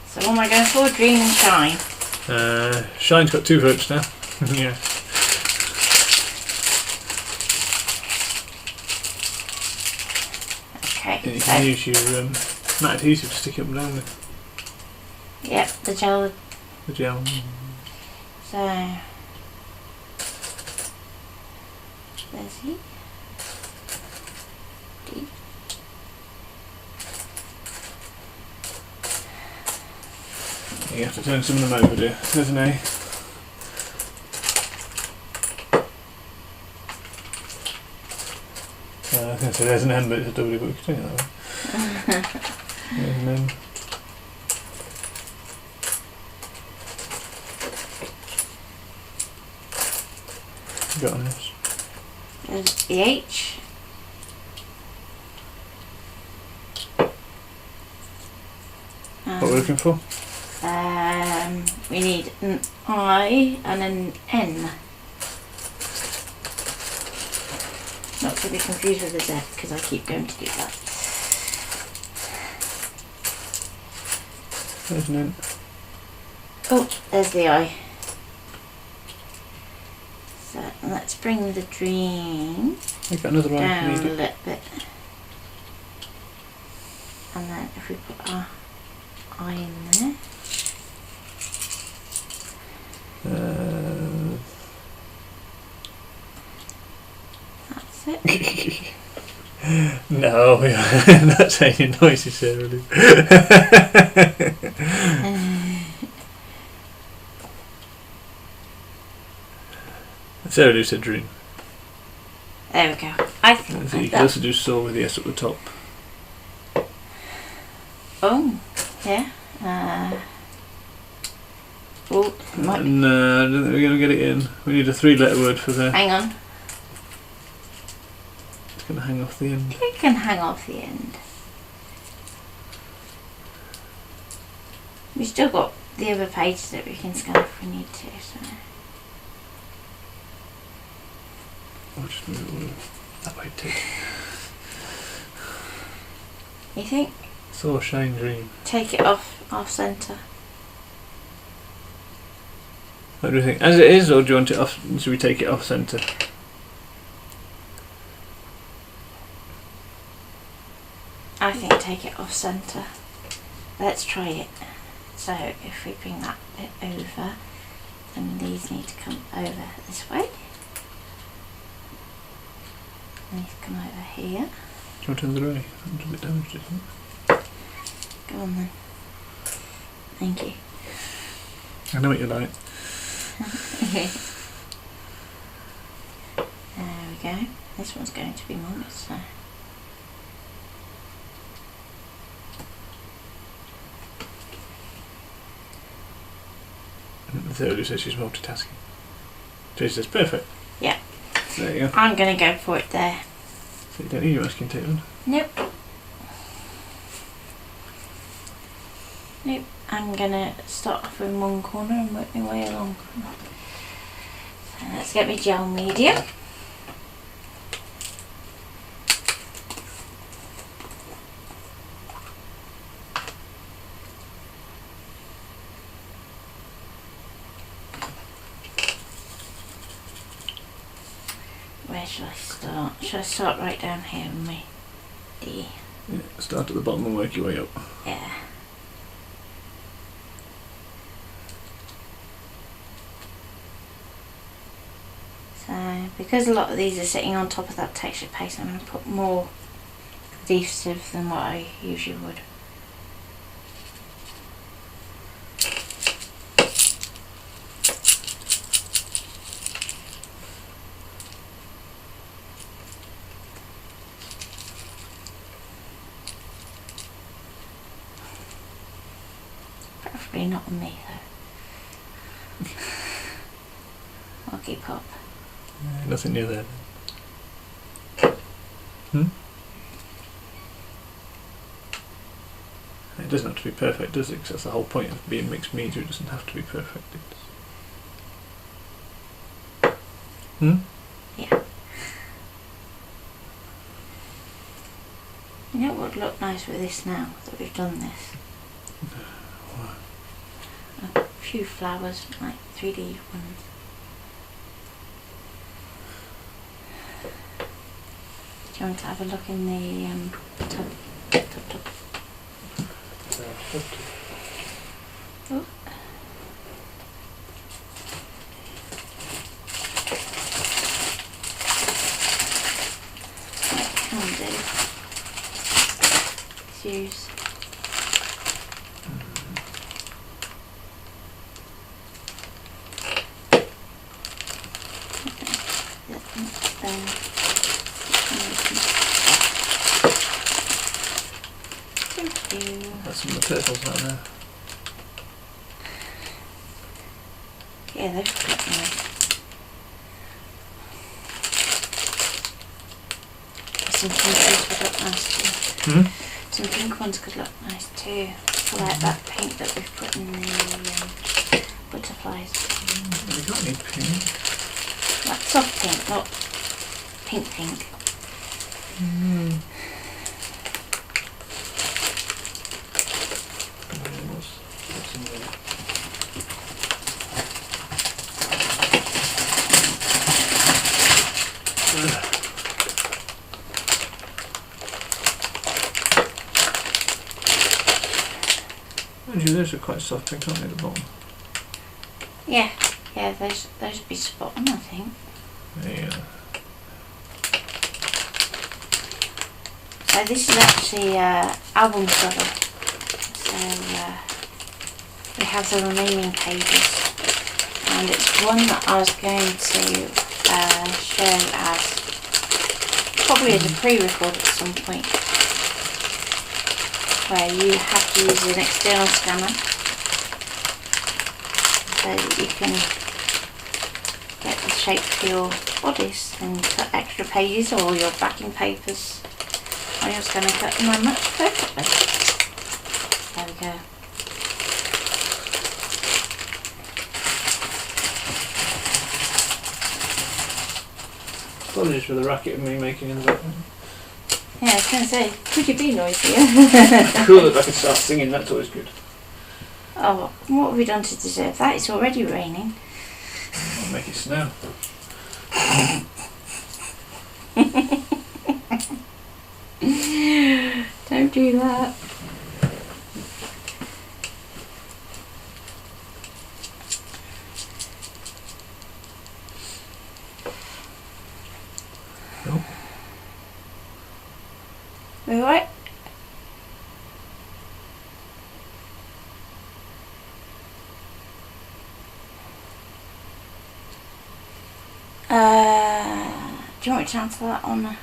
So what am I going for? Dream and shine. Shine's got 2 votes now. Yeah. Okay. You can use your matte adhesive to stick it up down with. Yep, the gel. The gel. So there's E. D. You have to turn some of them over, dear. There's an A. I was going to say there's an M, but it's a W, but we can take it that way. There's an M. You got an S. There's the H. What are we looking for? We need an I and an N. Not to be confused with the Z, because I keep going to do that. There's an N. Oh, there's the I. So let's bring the dream I got another down I. a little bit. And then if we put our I in there. That's it. No, that's how your noisy Sarah. Sarah Lou said dream. There we go. I think So you like can that. also do saw with the S at the top. Oh, yeah. Oh, might be. No, I don't think we're going to get it in. We need a 3-letter word for there. Hang on. It's going to hang off the end. It can hang off the end. We've still got the other page that we can scan if we need to. So. I'll just move it all that way too. You think? Saw, shine, dream. Take it off centre. What do you think? As it is, or do you want it off? Should we take it off centre? I think take it off centre. Let's try it. So if we bring that bit over, then these need to come over this way. And these come over here. Do you want another way? It's a bit damaged, isn't it? Go on then. Thank you. I know what you like. There we go. This one's going to be mum's, so. Sarah Lou says she's multitasking. Jay says perfect. Yeah. There you go. I'm going to go for it there. So you don't need your masking tape on. Nope. Nope. I'm going to start off in one corner and work my way along. So let's get my gel medium. Where shall I start? Shall I start right down here with my D? Yeah, start at the bottom and work your way up. Yeah. So, because a lot of these are sitting on top of that texture paste, I'm going to put more adhesive than what I usually would. Preferably not on me though. I'll keep up. Nothing near there. It doesn't have to be perfect, does it? Because that's the whole point of being mixed media. It doesn't have to be perfect. Yeah. You know what would look nice with this now that we've done this? What? A few flowers, like 3D ones. Do you want to have a look in the tub? Oh. What I can do is use Thank you. That's some of the purples out there. Yeah, those look nice. Some pink ones could look nice too. Some pink ones could look nice too. I like that pink that we've put in the butterflies. We got any pink? Like soft pink, not pink pink. Those are quite soft pink, aren't they, at the bottom? Yeah, those would be spot on, I think. Yeah. So this is actually album cover. So we have the remaining pages, and it's one that I was going to show as probably as a pre-record at some point, where you have to use an external scanner so that you can get the shape for your bodice and cut extra pages or your backing papers on your scanner, cut them and match perfectly. There we go. Apologies for the racket of me making in the background. Yeah, I was going to say, could you be noisier? Cool, if I can start singing, that's always good. Oh, what have we done to deserve that? It's already raining. I'll make it snow. Don't do that. No. We alright? Do you want me to answer that on air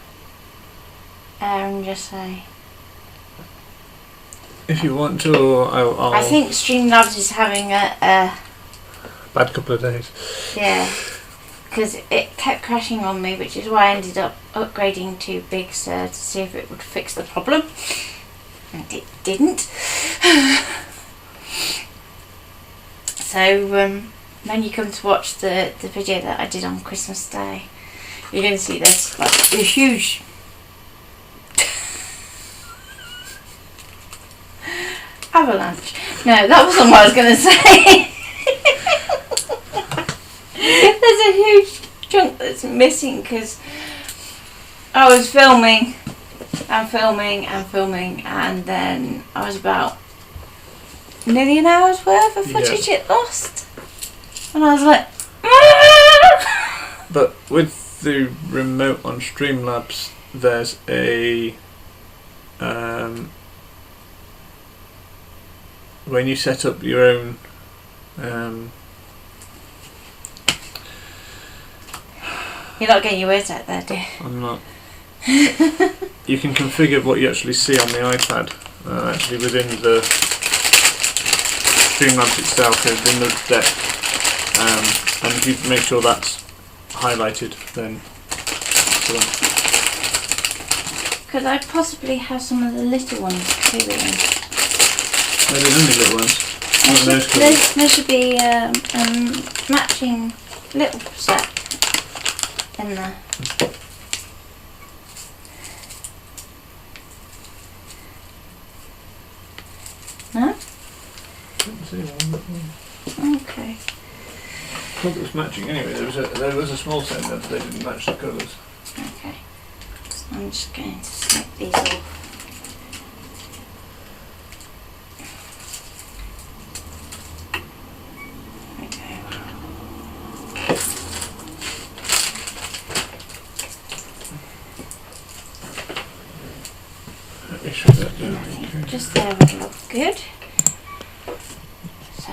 and just say? If you want to, or I'll I think Streamlabs is having a bad couple of days. yeah, because it kept crashing on me, which is why I ended up upgrading to Big Sur to see if it would fix the problem, and it didn't. So when you come to watch the video that I did on Christmas Day, you're going to see this, like, a huge avalanche. No, that wasn't what I was going to say. There's a huge chunk that's missing because I was filming and then I was about nearly an hour's worth of footage it lost. And I was like, But with the remote on Streamlabs, there's a when you set up your own you're not getting your words out there, dear. I'm not. You can configure what you actually see on the iPad actually within the Streamlabs itself, within the deck, and if you make sure that's highlighted, then Could I possibly have some of the little ones too? Maybe only little ones. Not those colours. There should be matching little set in there. No? Didn't see one, but Okay. I thought it was matching anyway. There was a small set there, but they didn't match the colours. Okay. So I'm just going to snip these off. Let me show that down. I think just there would look good. So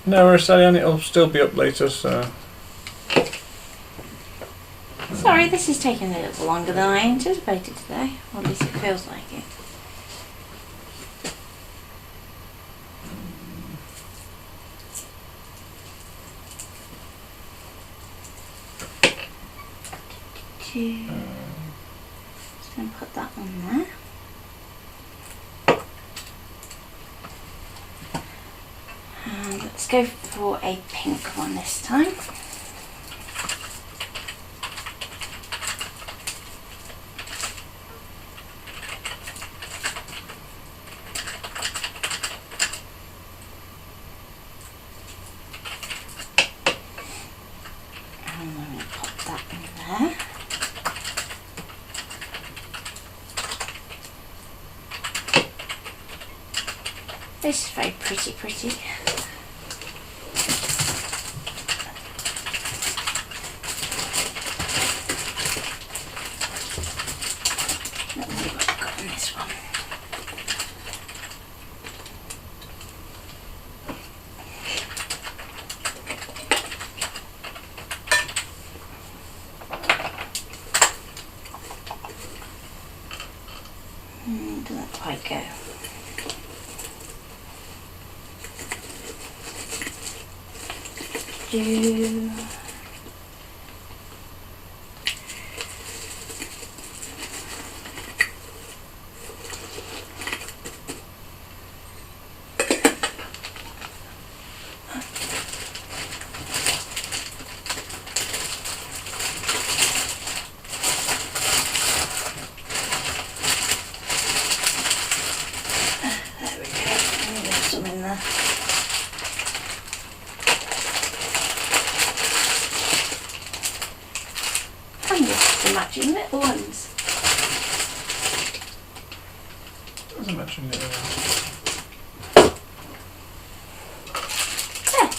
No, we're studying. It'll still be up later, so this is taking a little longer than I anticipated today, or at least it feels like it. Just going to put that on there. And let's go for a pink one this time. And I'm going to pop that in there. This is very pretty. Let's see what I've got in this one. Doesn't quite go. There we go. There's some in there. And just the matching little ones. Doesn't matching little ones. There.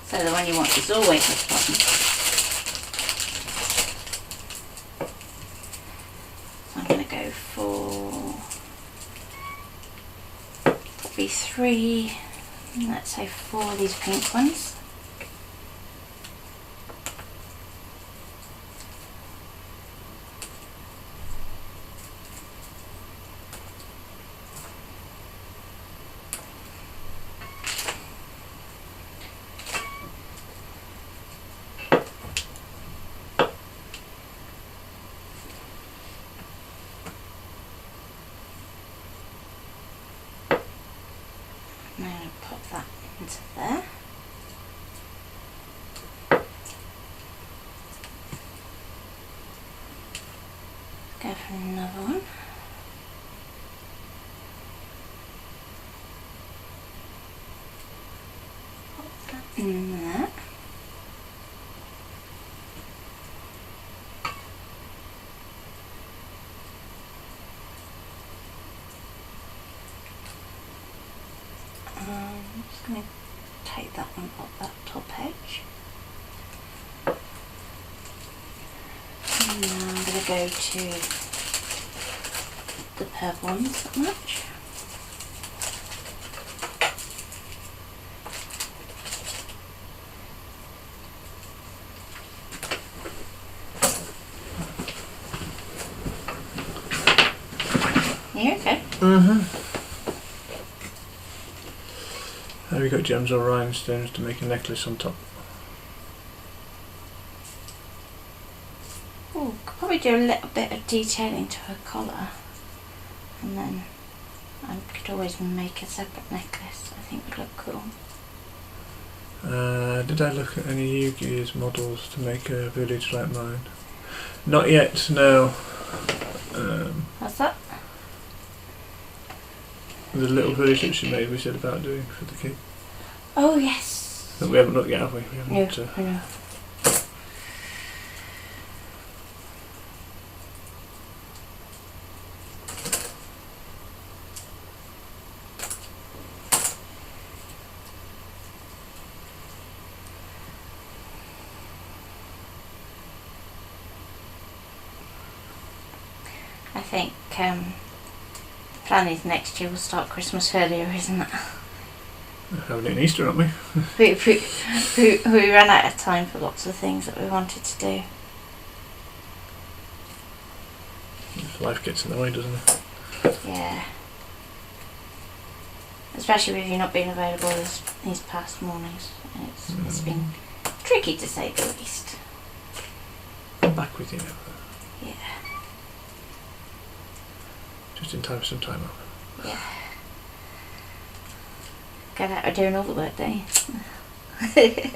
So the one you want is always at the bottom. So I'm going to go for probably 3, let's say 4 of these pink ones. I'm going to pop that into there. Go for another one. Pop that in there. I'm just going to take that one off that top edge. And now I'm going to go to the purple ones that match. You okay? Have you got gems or rhinestones to make a necklace on top? Oh, could probably do a little bit of detailing to her collar, and then I could always make a separate necklace. I think would look cool. Did I look at any Yu-Gi-Oh's models to make a village like mine? Not yet, no. How's that? The little village that she made we said about doing for the kid. Oh yes. But we haven't looked yet, have we? We haven't. No, no. think plan is next year we'll start Christmas earlier, isn't it? Having it in Easter, aren't we? we ran out of time for lots of things that we wanted to do. Life gets in the way, doesn't it? Yeah. Especially with you not being available these past mornings. It's been tricky to say the least. I'm back with you now. Yeah. Just in time for some time off. Yeah. Get out of doing all the work, don't you? Okay.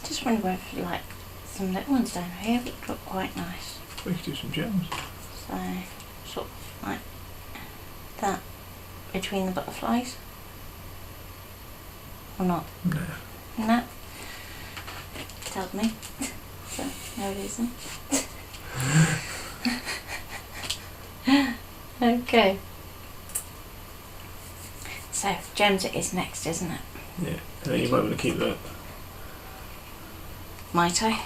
Just wonder if you like some little ones down here would look quite nice. We could do some gems. So, sort of like that between the butterflies. Or not? No. No. Told me. So, no reason. Okay. So, gems it is next, isn't it? Yeah. And then you might want to keep that. Might I?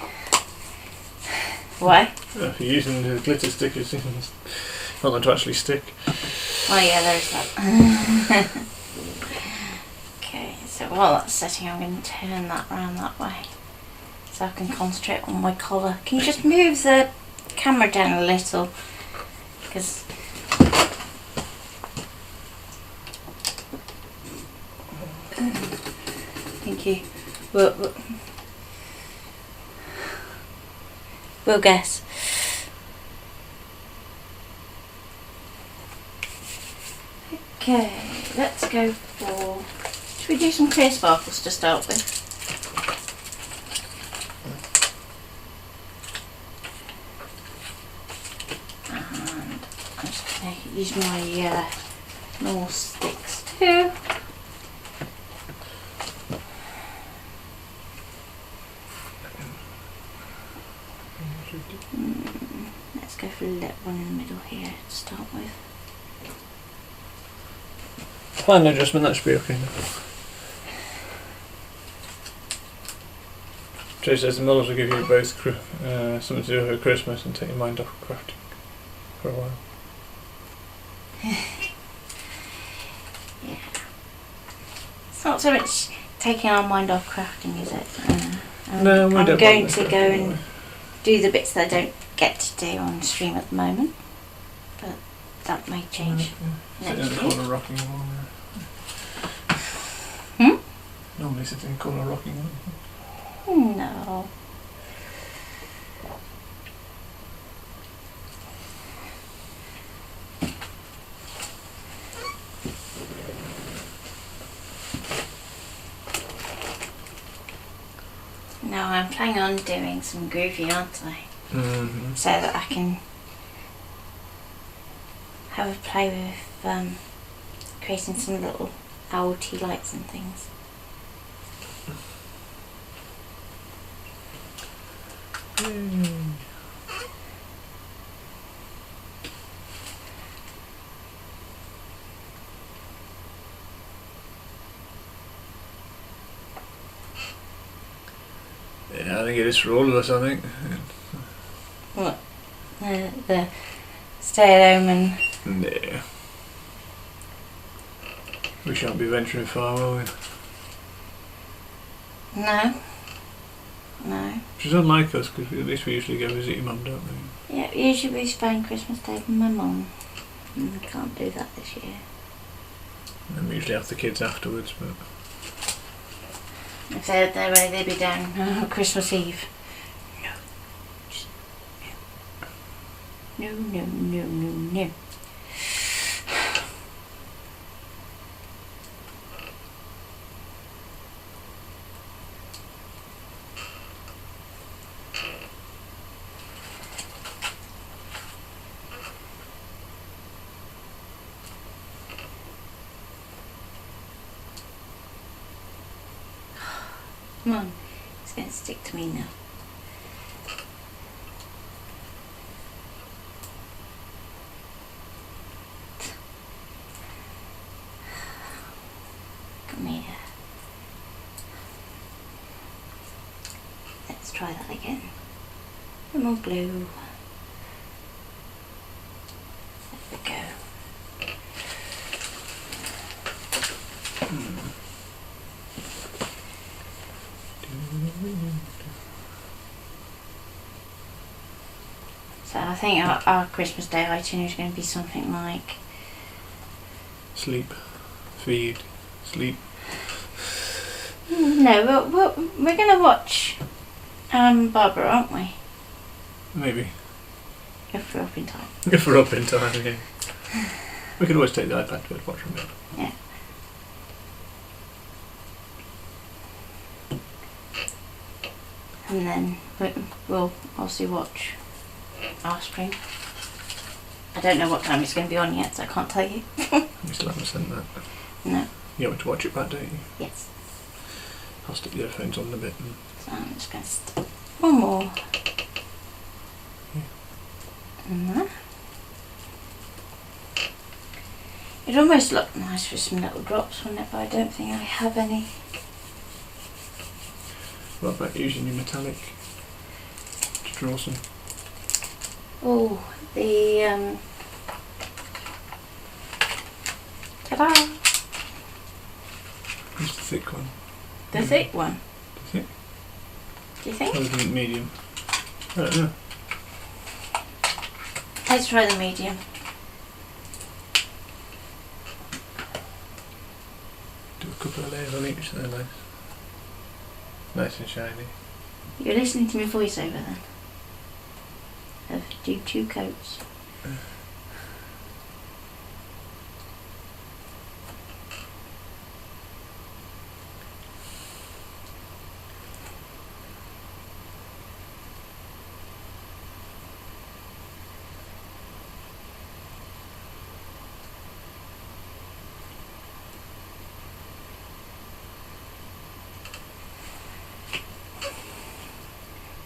Why? If you're using the glitter stickers, it's not going to actually stick. Oh yeah, there's that. Okay, so while that's setting, I'm going to turn that round that way so I can concentrate on my collar. Can you just move the camera down a little? Because thank you. We'll guess. Okay, let's go for... Should we do some clear sparkles to start with? And I'm just going to use my normal sticks too. Let's go for a little one in the middle here to start with. Fine adjustment, that should be okay now. Jay says the models will give you both something to do over Christmas and take your mind off crafting for a while. Yeah. It's not so much taking our mind off crafting, is it? No, we I'm don't going want to go and do the bits that I don't get to do on stream at the moment, but that may change. Sit in the corner rocking one. Normally sit in the corner rocking one. No. No, I'm planning on doing some groovy, aren't I? Mm-hmm. So that I can have a play with creating some little owl tea lights and things. Yeah, I think it is for all of us, I think. What? The stay at home and... Yeah. We shan't be venturing far, will we? No. No. Which is unlike us, because at least we usually go visit your mum, don't we? Yeah, usually we spend Christmas Day with my mum. And we can't do that this year. And we usually have the kids afterwards, but... If they're their way, they'd be down on Christmas Eve. No. No. Come on, it's going to stick to me now. try that again. A bit more glue. There we go. So I think our Christmas Day itinerary is going to be something like sleep, feed, sleep. No, we're going to watch Barbara, aren't we? Maybe. If we're up in time. If we're up in time, yeah. We could always take the iPad to watch from it. Yeah. And then we'll obviously watch Offspring. I don't know what time it's going to be on yet, so I can't tell you. You still haven't sent that? No. You want to watch it back, don't you? Yes. I'll stick the earphones on a bit. And So I'm just going to stick one more. Yeah. And that. It'd almost look nice with some little drops, wouldn't it? But I don't think I have any. What about using your metallic to draw some? Oh, the ta-da! Use the thick one. The thick one. Do you think? Do you think? Or the medium? I don't know. Let's try the medium. Do a couple of layers on each, they're nice. Nice and shiny. You're listening to my voiceover then? Do 2 coats.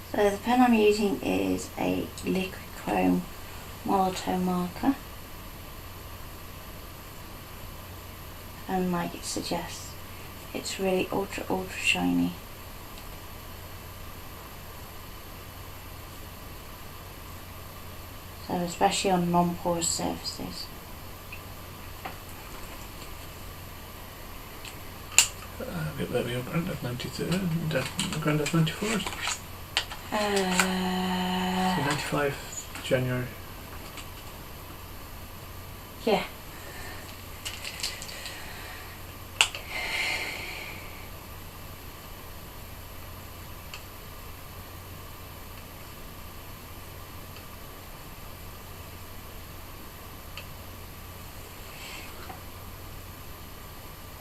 So the pen I'm using is a liquid chrome monotone marker, and like it suggests, it's really ultra shiny. So especially on non-porous surfaces. There we are, Grandad 93rd, Grandad 94th. So 95 January. Yeah.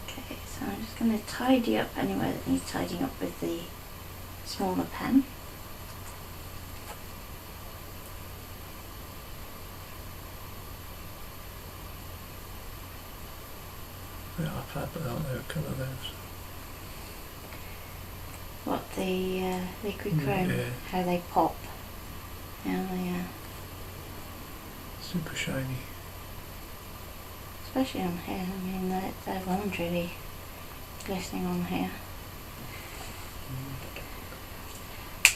Okay, so I'm just going to tidy up anywhere that needs tidying up with the smaller pen. Yeah, I've had that out there, colour those. What, the liquid chrome? Yeah. How they pop. Yeah, Super shiny. especially on here. I mean, the one's really glistening on here.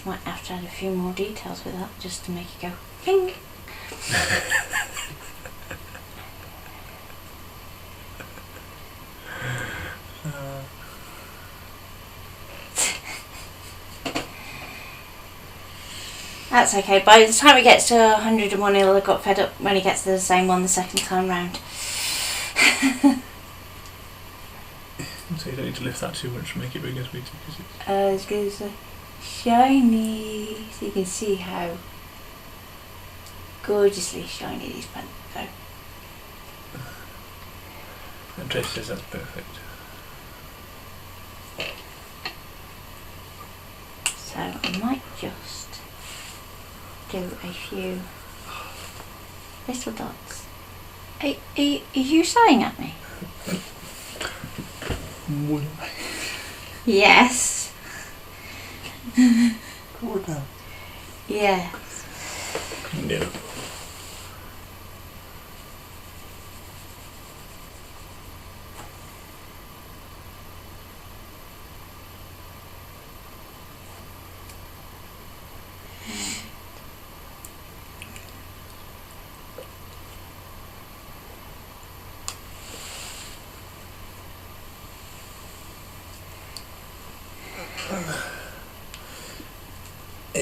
Might have to add a few more details with that just to make it go ping. That's okay. By the time it gets to 101, he'll have got fed up when he gets to the same one the second time round. So you don't need to lift that too much to make it bigger, sweetie. It's going to say shiny. So you can see how gorgeously shiny these pens go. And Trace says that's perfect. So I might just do a few little dots. Are you sighing at me? Yes. Cool down. Yes. No.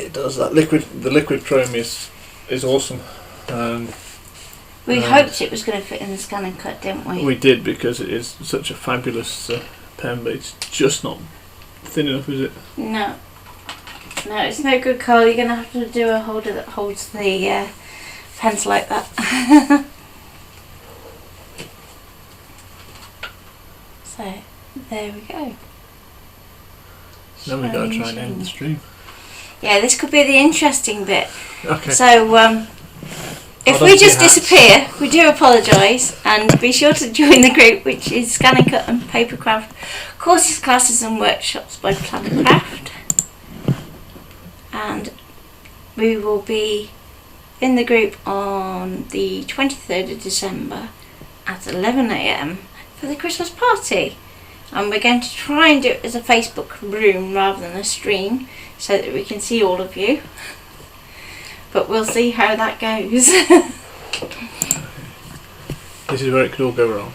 It does. The liquid chrome is awesome. We hoped it was going to fit in the scan and cut, didn't we? We did, because it is such a fabulous pen, but it's just not thin enough, is it? No. No, it's no good, Carl. You're going to have to do a holder that holds the pens like that. So, there we go. Then we've got to try and end the stream. Yeah, this could be the interesting bit. Okay. So, if we just disappear, we do apologise, and be sure to join the group, which is Scan and Cut and Papercraft Courses, Classes and Workshops by Plan and Craft. And we will be in the group on the 23rd of December at 11 AM for the Christmas party. And we're going to try and do it as a Facebook room rather than a stream, so that we can see all of you. But we'll see how that goes. This is where it could all go wrong.